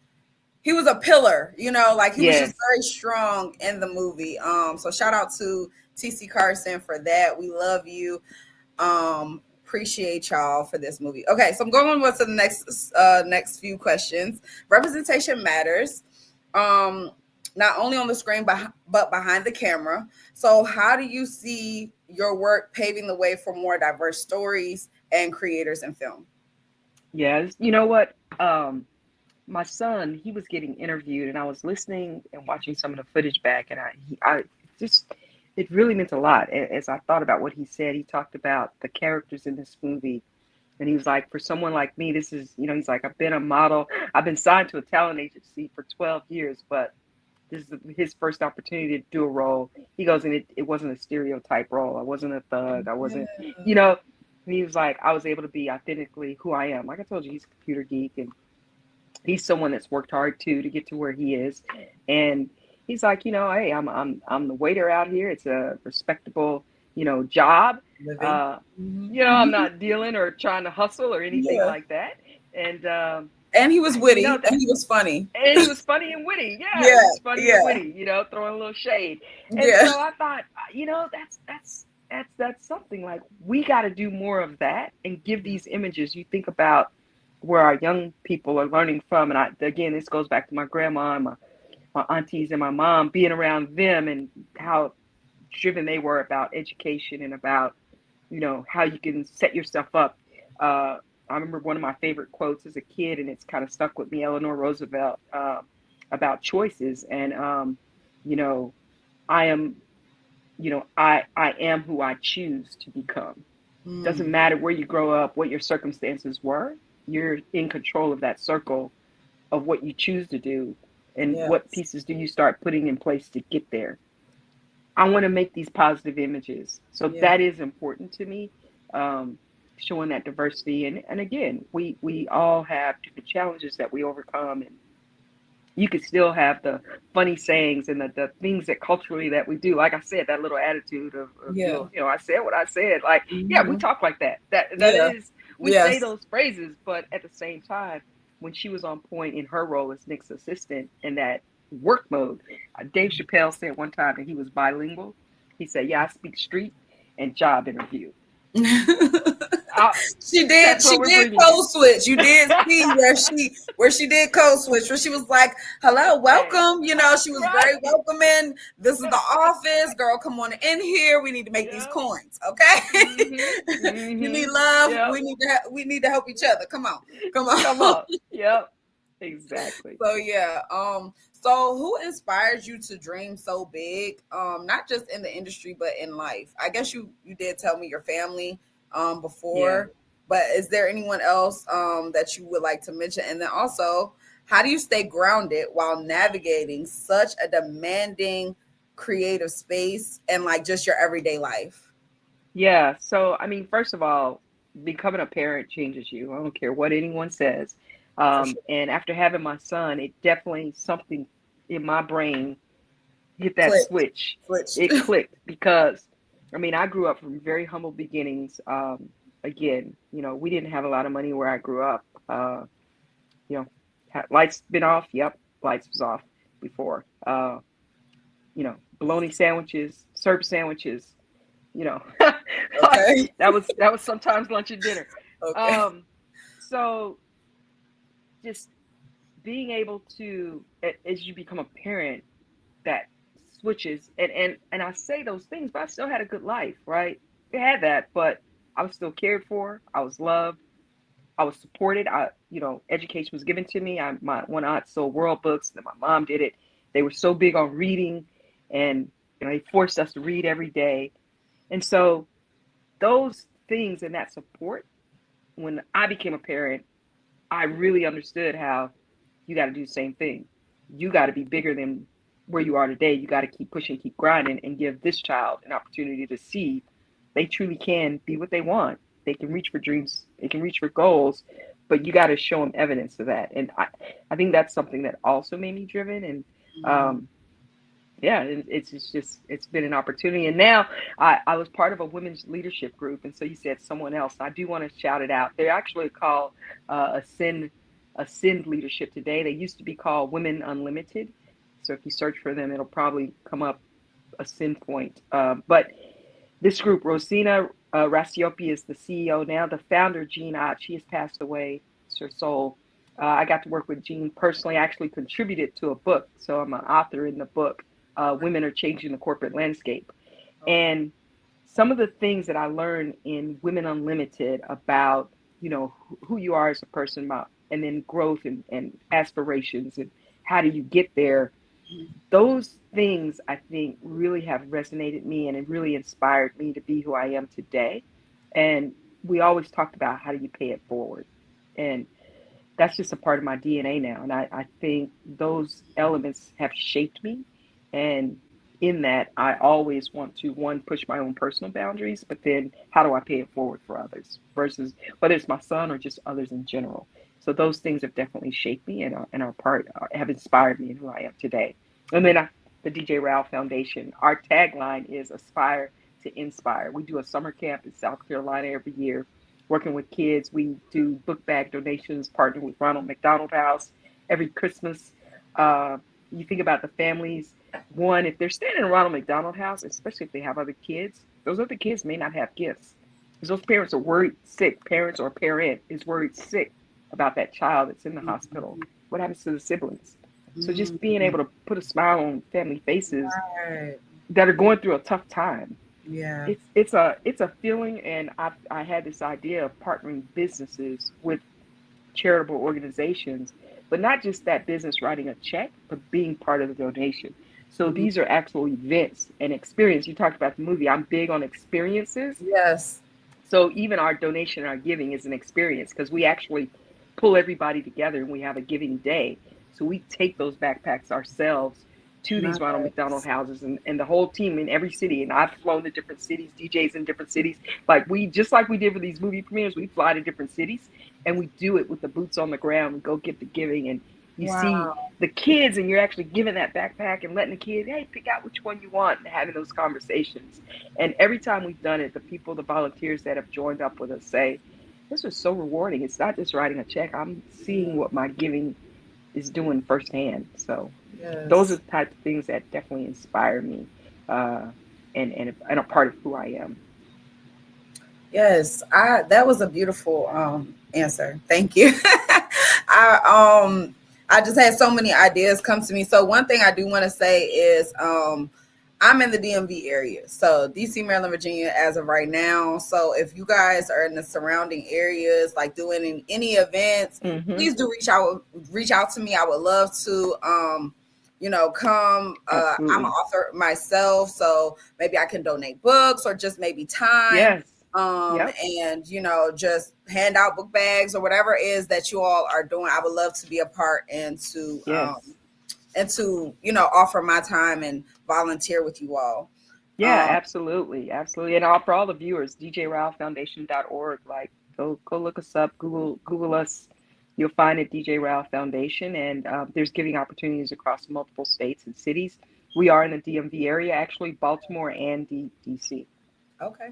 he was a pillar, you know, like he was just Yes. very strong in the movie. So shout out to TC Carson for that. We love you. Appreciate y'all for this movie. Okay, so I'm going on to the next few questions. Representation matters, um, not only on the screen but behind the camera. So, how do you see your work paving the way for more diverse stories and creators in film? Yeah, you know what? My son, he was getting interviewed, and I was listening and watching some of the footage back, and I just, it really meant a lot. As I thought about what he said, he talked about the characters in this movie, and he was like, for someone like me, this is, he's like, I've been a model, I've been signed to a talent agency for 12 years, but this is his first opportunity to do a role. He goes, and it wasn't a stereotype role. I wasn't a thug. I wasn't, you know. And he was like, I was able to be authentically who I am. Like I told you, he's a computer geek, and he's someone that's worked hard too to get to where he is. And he's like, hey, I'm the waiter out here. It's a respectable, job. Living. I'm not dealing or trying to hustle or anything Yeah. like that. And And he was witty that, and he was funny. and he was funny and witty. Yeah, he Yeah. was funny and Yeah. witty. Throwing a little shade. And Yeah. so I thought, that's something like we got to do more of that and give these images. You think about where our young people are learning from, and again, this goes back to my grandma and my aunties and my mom, being around them and how driven they were about education and about how you can set yourself up. I remember one of my favorite quotes as a kid, and it's kind of stuck with me, Eleanor Roosevelt, about choices. And, I am, I am who I choose to become. Doesn't matter where you grow up, what your circumstances were, you're in control of that circle of what you choose to do and what Yes. pieces do you start putting in place to get there. I want to make these positive images. So Yeah. that is important to me, showing that diversity. And again, we all have different challenges that we overcome. And you could still have the funny sayings and the things that culturally that we do. Like I said, that little attitude of Yeah. I said what I said. Like, yeah, we talk like that. That Yeah. is, we say Yes. those phrases, but at the same time, when she was on point in her role as Nick's assistant in that work mode, Dave Chappelle said one time that he was bilingual. He said, "Yeah, I speak street and job interview." I, She did. that's She what we're did bringing you. code switch. You did see where she did code switch. Where she was like, "Hello, Hey, welcome." You know, she was very right? welcoming. This is the office, girl. Come on in here. We need to make these Yep. coins, okay? You need love. Yep. We need to help each other. Come on, come Come on. on. Yep. Exactly. So yeah. So who inspires you to dream so big? Not just in the industry, but in life. I guess you did tell me your family Yeah. before, but is there anyone else that you would like to mention? And then also, how do you stay grounded while navigating such a demanding creative space and like just your everyday life? Yeah. So, I mean, first of all, becoming a parent changes you. I don't care what anyone says. For sure. And after having my son, it definitely something in my brain hit that Click. switch. Switched. It clicked because, I mean, I grew up from very humble beginnings. Again, we didn't have a lot of money where I grew up. You know, lights been off. Yep, lights was off before. Bologna sandwiches, syrup sandwiches. You know, like Okay. that was sometimes lunch and dinner. Okay. Um, so just being able to, as you become a parent, that switches, and I say those things, but I still had a good life, right? I had that, but I was still cared for. I was loved. I was supported. Education was given to me. My one aunt sold world books, and my mom did it. They were so big on reading, and they forced us to read every day. And so those things and that support, when I became a parent, I really understood how you got to do the same thing. You got to be bigger than where you are today. You got to keep pushing, keep grinding, and give this child an opportunity to see they truly can be what they want. They can reach for dreams, they can reach for goals, but you got to show them evidence of that. And I think that's something that also made me driven. And Yeah, it's been an opportunity. And now I was part of a women's leadership group. And so you said someone else. I do want to shout it out. They're actually called Ascend Leadership today. They used to be called Women Unlimited. So if you search for them, it'll probably come up Ascend Point. But this group, Rosina Rasiopi is the CEO now. The founder, Jean Ott, she has passed away. It's her soul. I got to work with Jean personally. I actually contributed to a book. So I'm an author in the book, Women Are Changing the Corporate Landscape. And some of the things that I learned in Women Unlimited about, who you are as a person, about, and then growth and aspirations and how do you get there, those things I think really have resonated me and it really inspired me to be who I am today. And we always talked about how do you pay it forward. And that's just a part of my DNA now. And I think those elements have shaped me. And in that, I always want to, one, push my own personal boundaries, but then how do I pay it forward for others versus whether it's my son or just others in general. So those things have definitely shaped me and have inspired me in who I am today. And then the DJ Ralph Foundation, our tagline is Aspire to Inspire. We do a summer camp in South Carolina every year, working with kids. We do book bag donations, partner with Ronald McDonald House every Christmas. You think about the families. One, if they're staying in a Ronald McDonald House, especially if they have other kids, those other kids may not have gifts. Because those parents are worried sick. Parents or parent is worried sick about that child that's in the hospital. What happens to the siblings? So just being able to put a smile on family faces that are going through a tough time. Yeah. It's a feeling, and I had this idea of partnering businesses with charitable organizations, but not just that business writing a check, but being part of the donation. So these are actual events and experience. You talked about the movie. I'm big on experiences. Yes. So even our donation and our giving is an experience because we actually pull everybody together and we have a giving day. So we take those backpacks ourselves to these Ronald McDonald houses and the whole team in every city. And I've flown to different cities, DJs in different cities. Just like we did for these movie premieres, we fly to different cities and we do it with the boots on the ground. We go get the giving and you see the kids and you're actually giving that backpack and letting the kids, hey, pick out which one you want and having those conversations. And every time we've done it, the volunteers that have joined up with us say, this was so rewarding. It's not just writing a check. I'm seeing what my giving is doing firsthand. So those are the types of things that definitely inspire me and a part of who I am. Yes, that was a beautiful answer. Thank you. I just had so many ideas come to me. So one thing I do want to say is I'm in the DMV area, so DC, Maryland, Virginia, as of right now. So if you guys are in the surrounding areas, like doing any events, please do reach out to me. I would love to, come. I'm an author myself, so maybe I can donate books or just maybe time. Yes. And just hand out book bags or whatever it is that you all are doing. I would love to be a part and to offer my time and volunteer with you all. Yeah, absolutely. And for all the viewers, djralphfoundation.org, go look us up, Google us. You'll find it, DJ Ralph Foundation, and there's giving opportunities across multiple states and cities. We are in the DMV area, actually Baltimore and DC. Okay,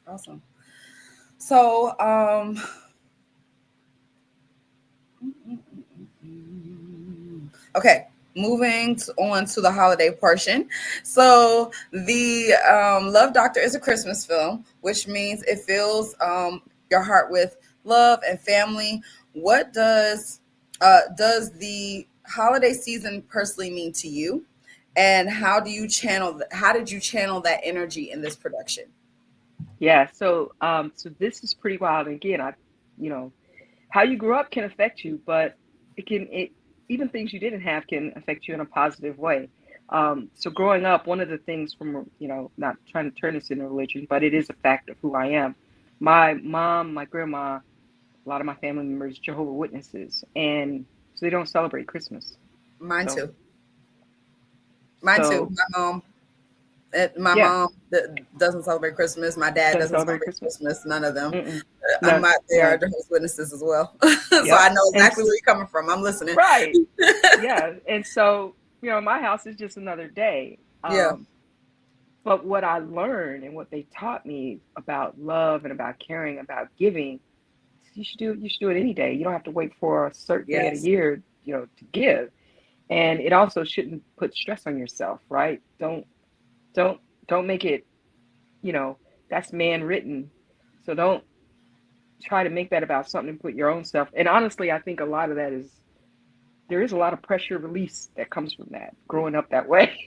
awesome. So, okay, moving on to the holiday portion. So, the Love Doctor is a Christmas film, which means it fills your heart with love and family. What does the holiday season personally mean to you, and how did you channel that energy in this production? Yeah, so this is pretty wild. Again, how you grew up can affect you, but even things you didn't have can affect you in a positive way. So growing up, one of the things from, not trying to turn this into religion, but it is a fact of who I am. My mom, my grandma, a lot of my family members, Jehovah's Witnesses, and so they don't celebrate Christmas. Mine too. My mom doesn't celebrate Christmas. My dad doesn't celebrate Christmas. None of them. They are Jehovah's Witnesses as well. So I know exactly where you're coming from. I'm listening. Right. Yeah. And so in my house it's just another day. Yeah. But what I learned and what they taught me about love and about caring, about giving, you should do it any day. You don't have to wait for a certain day of the Yes. year, to give. And it also shouldn't put stress on yourself, right? Don't don't make it, you know, that's man written. So don't try to make that about something to put your own self. And honestly, I think a lot of that is there is a lot of pressure release that comes from that growing up that way.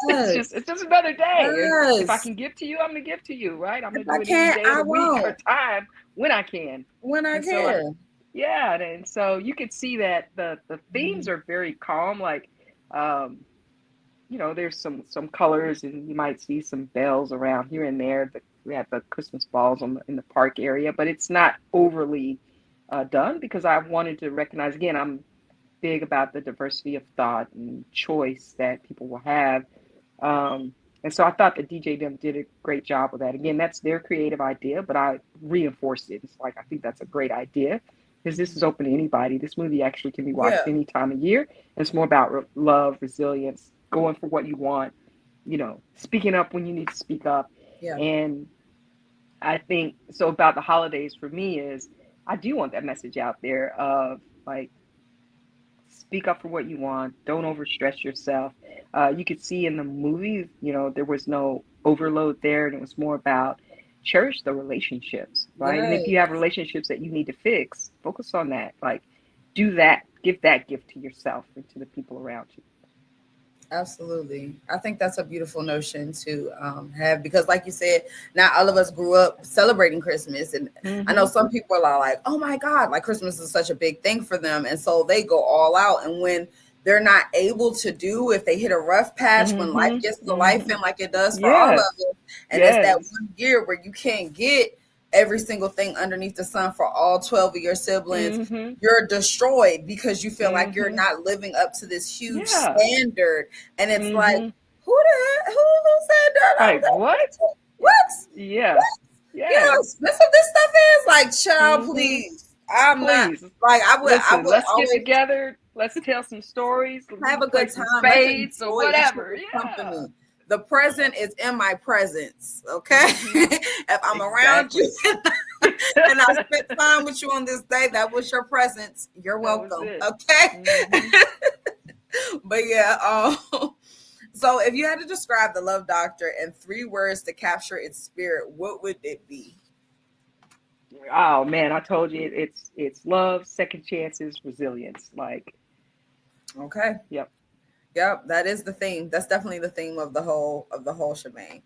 It's just Yes. it's just another day. And if I Yes. can give to you, I'm gonna give to you, right? I'm If gonna I do it any can't, day of I the week or won't. time when I can. When I And so I can. yeah, and so you could see that the themes Mhm. are very calm, like um, there's some colors, and you might see some bells around here and there. We have the Christmas balls in the park area, but it's not overly done because I wanted to recognize again. I'm big about the diversity of thought and choice that people will have. And so I thought the DJ them did a great job with that. Again, that's their creative idea, but I reinforced it. It's like I think that's a great idea because this is open to anybody. This movie actually can be watched Yeah. any time of year. It's more about love, resilience, going for what you want, speaking up when you need to speak up. Yeah. And I think so about the holidays for me is I do want that message out there of like speak up for what you want. Don't overstress yourself. You could see in the movie, there was no overload there, and it was more about cherish the relationships, right? And if you have Yes. relationships that you need to fix, focus on that. Like, do that. Give that gift to yourself and to the people around you. Absolutely. I think that's a beautiful notion to have because, like you said, not all of us grew up celebrating Christmas. And I know Mm-hmm. some people are like, oh my God, like Christmas is such a big thing for them. And so they go all out. And when they're not able to do, if they hit a rough patch, when life Mm-hmm. gets to life Mm-hmm. and like it does for all of Yes. us, and it's that Yes. one year where you can't get every single thing underneath the sun for all 12 of your siblings, Mm-hmm. you're destroyed because you feel like you're Mm-hmm. not living up to this huge Yeah. standard. And it's like, Mm-hmm. who the heck, who said that? Like what? What? Yeah. What? Yes. Yes, that's what this stuff is. Like, child, Mm-hmm. please. I'm not Please. like I Listen, would let's get always together. Let's tell some stories. have a Play good some time. Let's spades or enjoy each whatever. other's Yeah. company. The present is in my presence. Okay. Mm-hmm. If I'm around you Exactly. and I spent time with you on this day, that was your presence. You're That was welcome. it. Okay. Mm-hmm. But yeah, so if you had to describe the Love Doctor in 3 words to capture its spirit, what would it be? Oh man, I told you it's love, second chances, resilience. Like, Okay. yep. Yep, that is the theme. That's definitely the theme of the whole shebang.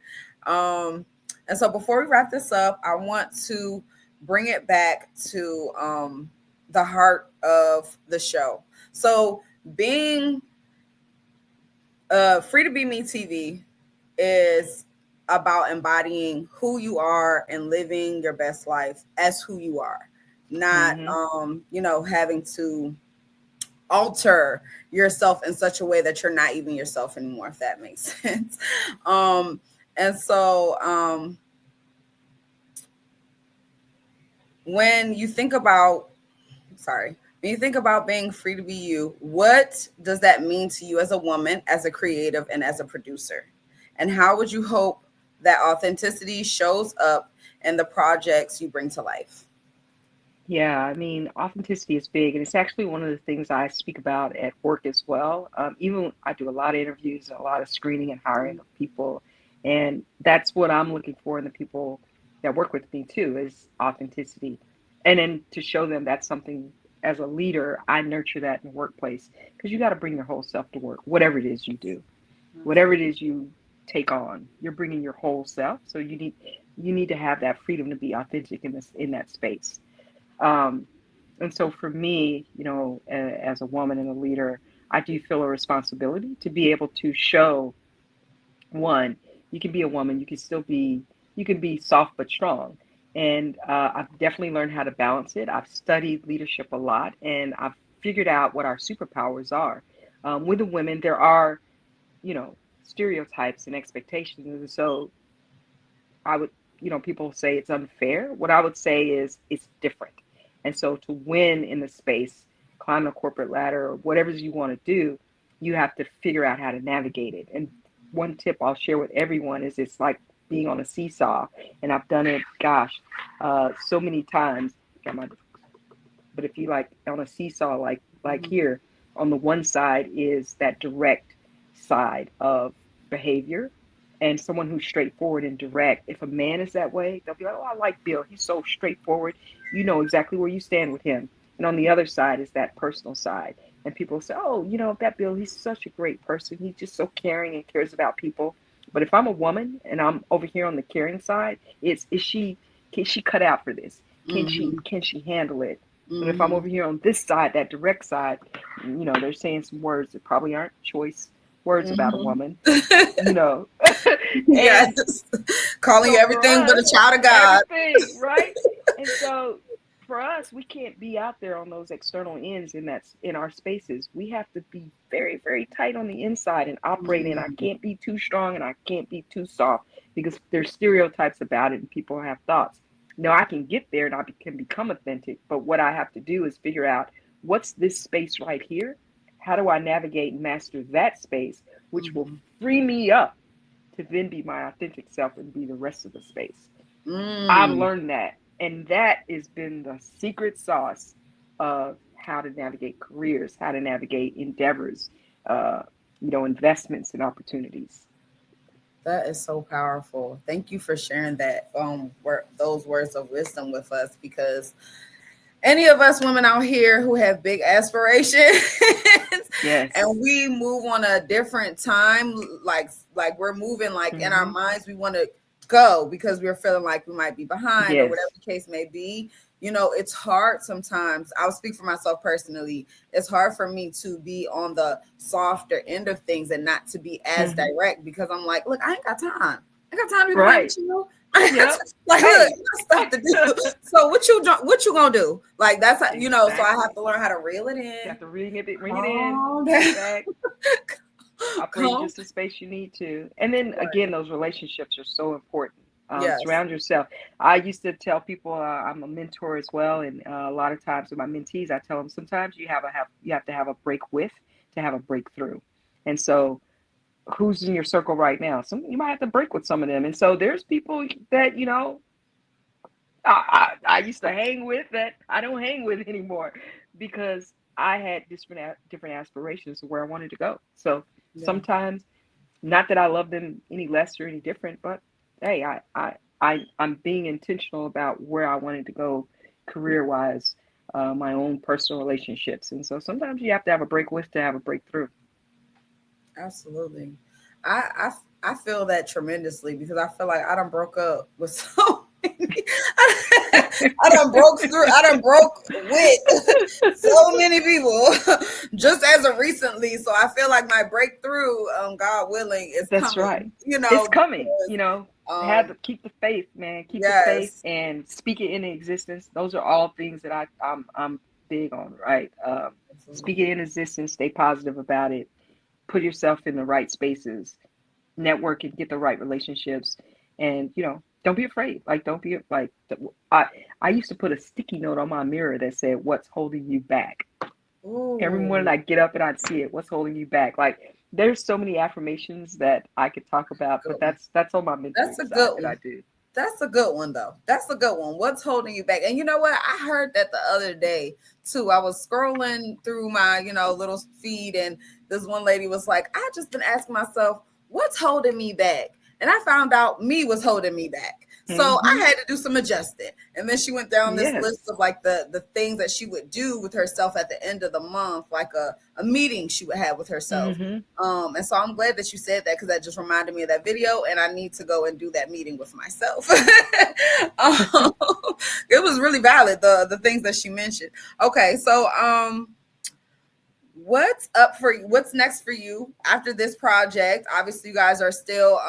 Um, and so before we wrap this up, I want to bring it back to the heart of the show. So being Free to Be Me TV is about embodying who you are and living your best life as who you are, not Mm-hmm. having to alter yourself in such a way that you're not even yourself anymore, if that makes sense. um and so when you think about sorry when you think about being free to be you, what does that mean to you as a woman, as a creative, and as a producer? And how would you hope that authenticity shows up in the projects you bring to life? Yeah, I mean, authenticity is big, and it's actually one of the things I speak about at work as well. Even I do a lot of interviews and a lot of screening and hiring of people, and that's what I'm looking for in the people that work with me too, is authenticity. And then to show them that's something as a leader, I nurture that in the workplace because you got to bring your whole self to work, whatever it is you do, whatever it is you take on, you're bringing your whole self. So you need to have that freedom to be authentic in that space. Um, and so for me, as a woman and a leader, I do feel a responsibility to be able to show one, you can be a woman, you can be soft but strong. And I've definitely learned how to balance it. I've studied leadership a lot and I've figured out what our superpowers are. With the women, there are, stereotypes and expectations. And so I would, people say it's unfair. What I would say is it's different. And so to win in the space, climb the corporate ladder or whatever you want to do, you have to figure out how to navigate it. And one tip I'll share with everyone is it's like being on a seesaw, and I've done it, gosh, so many times. But if you like on a seesaw, like here, on the one side is that direct side of behavior, and someone who's straightforward and direct. If a man is that way, they'll be like, "Oh, I like Bill. He's so straightforward. You know exactly where you stand with him." And on the other side is that personal side, and people say, "Oh, that Bill, he's such a great person. He's just so caring and cares about people." But if I'm a woman and I'm over here on the caring side, can she cut out for this? Can she handle it? But if I'm over here on this side, that direct side, they're saying some words that probably aren't choice words about a woman, and Yes. Calling you so for everything but us, a child of God. everything, right? And so for us, we can't be out there on those external ends in our spaces. We have to be very, very tight on the inside and operate in. I can't be too strong and I can't be too soft because there's stereotypes about it and people have thoughts. No, I can get there and I can become authentic, but what I have to do is figure out what's this space right here? How do I navigate and master that space, which will free me up to then be my authentic self and be the rest of the space. I've learned that. And that has been the secret sauce of how to navigate careers, how to navigate endeavors, investments and opportunities. That is so powerful. Thank you for sharing that those words of wisdom with us, because any of us women out here who have big aspirations Yes. and we move on a different time, like we're moving like in our minds, we want to go because we're feeling like we might be behind or whatever the case may be. It's hard sometimes. I'll speak for myself personally. It's hard for me to be on the softer end of things and not to be as direct, because I'm like, look, I ain't got time. I got time to be behind you. Yep. Like, look, stuff to do. So what you gonna do? Like, that's how, so I have to learn how to reel it in. You have to ring it in. Back. Operate just the space you need to. And then again, those relationships are so important. Surround yourself. I used to tell people I'm a mentor as well, and a lot of times with my mentees, I tell them sometimes you have to have a break with to have a breakthrough. And so, who's in your circle right now? You might have to break with some of them. And so there's people that I used to hang with that I don't hang with anymore because I had different aspirations of where I wanted to go. So sometimes, not that I love them any less or any different, but hey, I'm being intentional about where I wanted to go career wise, my own personal relationships. And so sometimes you have to have a break with to have a breakthrough. Absolutely. I feel that tremendously, because I feel like I done broke up with so many. I done broke with so many people just as of recently. So I feel like my breakthrough, God willing, is That's coming. right. It's coming. Have to keep the faith, man. Keep the faith and speak it into existence. Those are all things that I'm big on, right? Speak it in existence. Stay positive about it. Put yourself in the right spaces, network and get the right relationships, and don't be afraid. Like, don't be like, I used to put a sticky note on my mirror that said, "What's holding you back?" Ooh. Every morning I'd get up and I'd see it. What's holding you back? Like, there's so many affirmations that I could talk about, but that's on my mental side that I do. That's a good one, though. That's a good one. What's holding you back? And you know what? I heard that the other day too. I was scrolling through my, little feed, and this one lady was like, "I just been asking myself, what's holding me back?" And I found out me was holding me back. So I had to do some adjusting. And then she went down this list of like the things that she would do with herself at the end of the month, like a meeting she would have with herself. And so I'm glad that you said that, because that just reminded me of that video, and I need to go and do that meeting with myself. It was really valid, the things that she mentioned. Okay, so what's up for you? What's next for you after this project? Obviously, you guys are still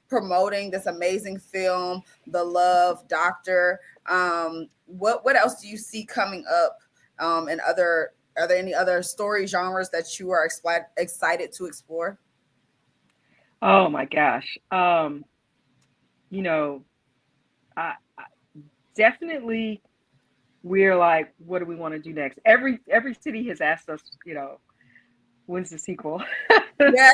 promoting this amazing film, The Love Doctor. What else do you see coming up? And are there any other story genres that you are excited to explore? Oh my gosh. I definitely, we're like, what do we want to do next? Every city has asked us, when's the sequel? Yes.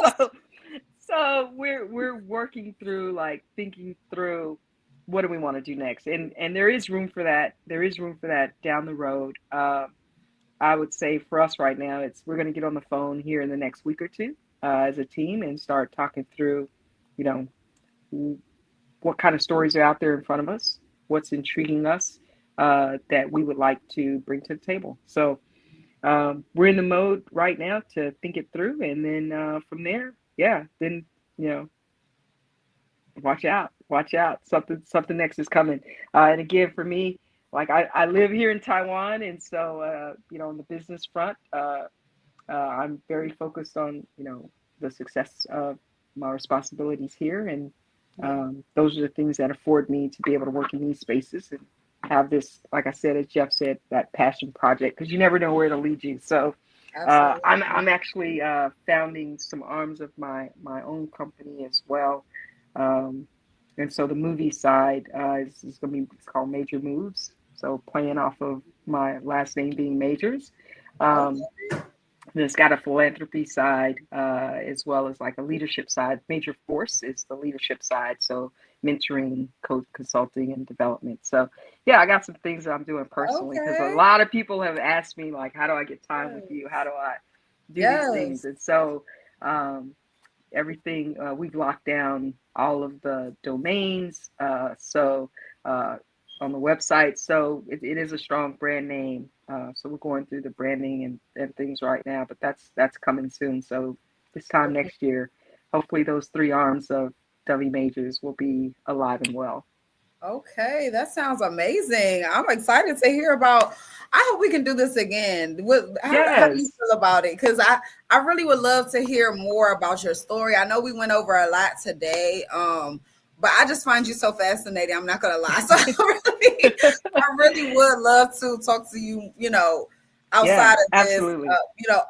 So we're working through, like, thinking through what do we want to do next, and there is room for that. There is room for that down the road. I would say for us right now, it's we're going to get on the phone here in the next week or two as a team and start talking through, you know, what kind of stories are out there in front of us, what's intriguing us that we would like to bring to the table. So we're in the mode right now to think it through, and then from there, yeah, then you know, watch out, something next is coming. And again, for me, like I live here in Taiwan, and so you know, on the business front, I'm very focused on, you know, the success of my responsibilities here, and Yeah. those are the things that afford me to be able to work in these spaces and have this, like I said, as Jeff said, that passion project, because you never know where it'll lead you. So Absolutely. I'm actually founding some arms of my own company as well, um, and so the movie side is going to be, it's called Major Moves. So playing off of my last name being Majors. Um, Okay. and it's got a philanthropy side as well as like a leadership side. Major Force is the leadership side, so mentoring, consulting, and development. So yeah, I got some things that I'm doing personally because a Okay. lot of people have asked me, like, how do I get time with you? How do I do these things? Yes. And so um, everything we've locked down all of the domains. So on the website, so it is a strong brand name. So we're going through the branding and things right now, but that's coming soon. So this time Okay. next year, hopefully those three arms of Dovie Majors will be alive and well. Okay, that sounds amazing. I'm excited to hear about. I hope we can do this again. How do you Yes. feel about it? Because I really would love to hear more about your story. I know we went over a lot today, but I just find you so fascinating. I'm not gonna lie. So I really would love to talk to you. You know, outside Yeah, of this. absolutely. You know,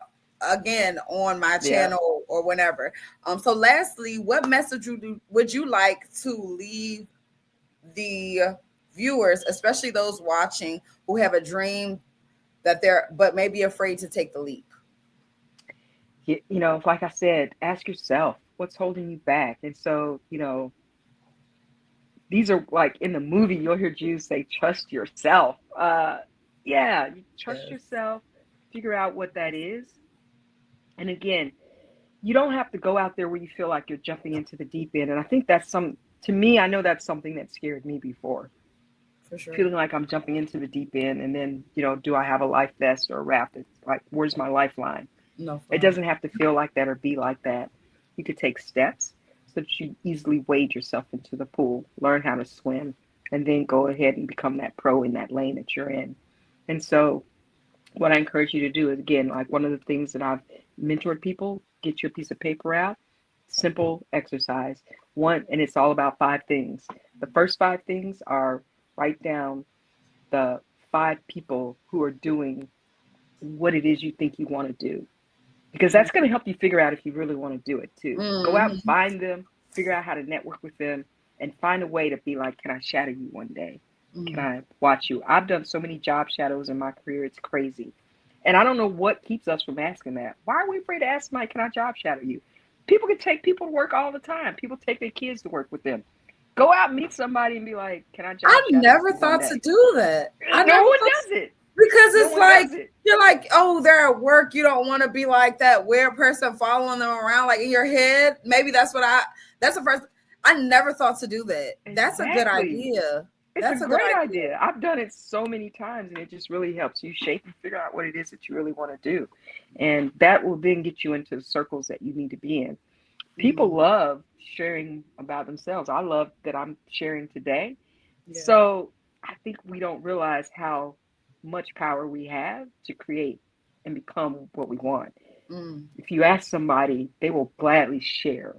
again on my Yeah. channel or whenever. So, lastly, what message would you like to leave the viewers, especially those watching who have a dream that they're but may be afraid to take the leap? You know, like I said, ask yourself what's holding you back. And so, you know, these are like in the movie, you'll hear Jews say, trust yourself. Yeah, you trust Yes. yourself, figure out what that is. And again, you don't have to go out there where you feel like you're jumping into the deep end. And I think that's to me, I know that's something that scared me before, For sure. feeling like I'm jumping into the deep end. And then, you know, do I have a life vest or a raft? It's like, where's my lifeline? No It fun. doesn't have to feel like that or be like that. You could take steps so that you easily wade yourself into the pool, learn how to swim, and then go ahead and become that pro in that lane that you're in. And so, what I encourage you to do is, again, like one of the things that I've mentored people, get you a piece of paper out, simple exercise. One, and it's all about five things. The first five things are write down the five people who are doing what it is you think you want to do, because that's going to help you figure out if you really want to do it too. Go out and Mm-hmm. find them, figure out how to network with them, and find a way to be like, can I shadow you one day? Can Mm-hmm. I watch you? I've done so many job shadows in my career, it's crazy. And I don't know what keeps us from asking that. Why are we afraid to ask somebody, can I job shadow you? People can take people to work all the time. People take their kids to work with them. Go out and meet somebody and be like, can I I job shadow you never for one thought to day? do that. I No never one thought does it. because No it's one like does it. you're like, oh, they're at work. You don't want to be like that weird person following them around, like in your head. Maybe that's what I. That's the first. I never thought to do that. That's a good Exactly. idea. It's a That's a good great idea. idea. I've done it so many times, and it just really helps you shape and figure out what it is that you really want to do. And that will then get you into the circles that you need to be in. People Mm, love sharing about themselves. I love that I'm sharing today. yeah. So I think we don't realize how much power we have to create and become what we want. Mm, If you ask somebody, they will gladly share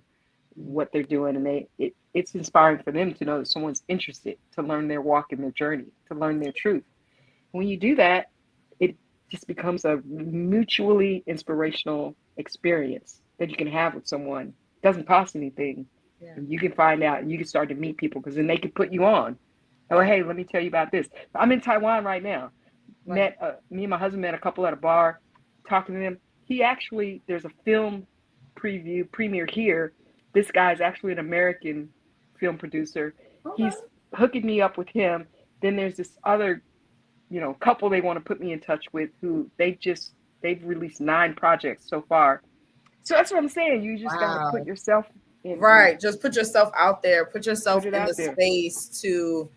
mm, what they're doing, and it's inspiring for them to know that someone's interested, to learn their walk and their journey, to learn their truth. When you do that, it just becomes a mutually inspirational experience that you can have with someone. It doesn't cost anything, yeah. and you can find out and you can start to meet people, because then they can put you on. Oh, hey, let me tell you about this. I'm in Taiwan right now. Right. Me and my husband met a couple at a bar, talking to them. he actually, there's a film premiere here. This guy's actually an American film producer. Okay. He's hooking me up with him. Then there's this other, couple they want to put me in touch with who they've released 9 projects so far. So that's what I'm saying. You just got to put Wow. yourself in, Right. Just put yourself out there. Put put yourself it in the out there. space to,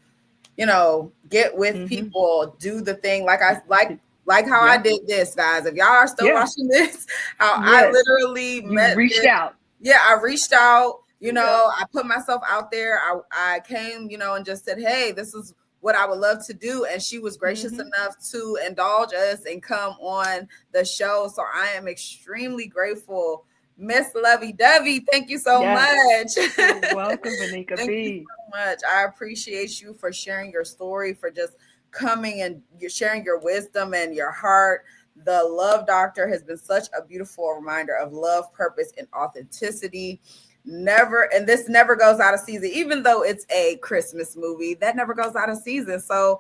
get with Mm-hmm. people, do the thing. Like how I Yeah. did this, guys. If y'all are still Yeah. watching this, how I Yes. literally You met reached this. out. Yeah, I reached out, Yeah. I put myself out there. I came, and just said, hey, this is what I would love to do. And she was gracious Mm-hmm. enough to indulge us and come on the show. So I am extremely grateful. Miss Lovey Dovie, thank you so Yes. much. You're welcome, Vanika Thank you B. so much. I appreciate you for sharing your story, for just coming and you're sharing your wisdom and your heart. The Love Doctor has been such a beautiful reminder of love, purpose, and authenticity. This never goes out of season, even though it's a Christmas movie, that never goes out of season. So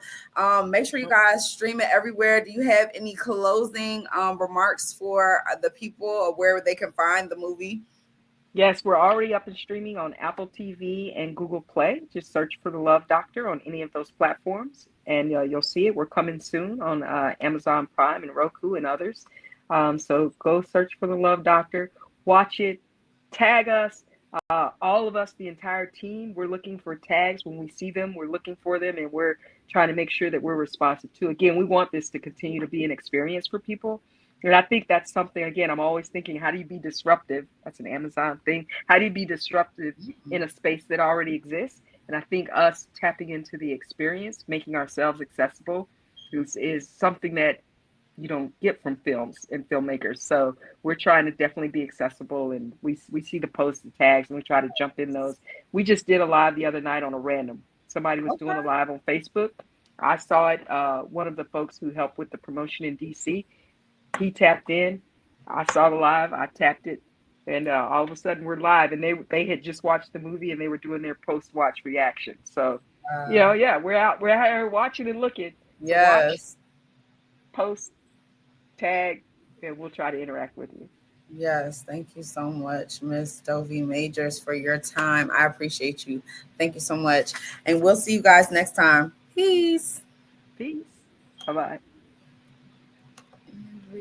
make sure you guys stream it everywhere. Do you have any closing remarks for the people of where they can find the movie? Yes, we're already up and streaming on Apple TV and Google Play. Just search for The Love Doctor on any of those platforms, and you'll see it. We're coming soon on Amazon Prime and Roku and others. So go search for The Love Doctor, watch it, tag us. All of us, the entire team, we're looking for tags when we see them. We're looking for them, and we're trying to make sure that we're responsive to. Again, we want this to continue to be an experience for people. And I think that's something, again, I'm always thinking, how do you be disruptive? That's an Amazon thing. How do you be disruptive in a space that already exists? And I think us tapping into the experience, making ourselves accessible is something that you don't get from films and filmmakers. So we're trying to definitely be accessible, and we see the posts and tags, and we try to jump in those. We just did a live the other night on a random. Somebody was doing a Okay. live on Facebook. I saw it. One of the folks who helped with the promotion in DC, he tapped in. I saw the live. I tapped it, and all of a sudden we're live. And they had just watched the movie, and they were doing their post watch reaction. So, yeah, we're out here watching and looking. So watch, Yes. post, tag, and we'll try to interact with you. Yes, thank you so much, Miss Dovie Majors, for your time. I appreciate you. Thank you so much. And we'll see you guys next time. Peace. Peace. Bye bye.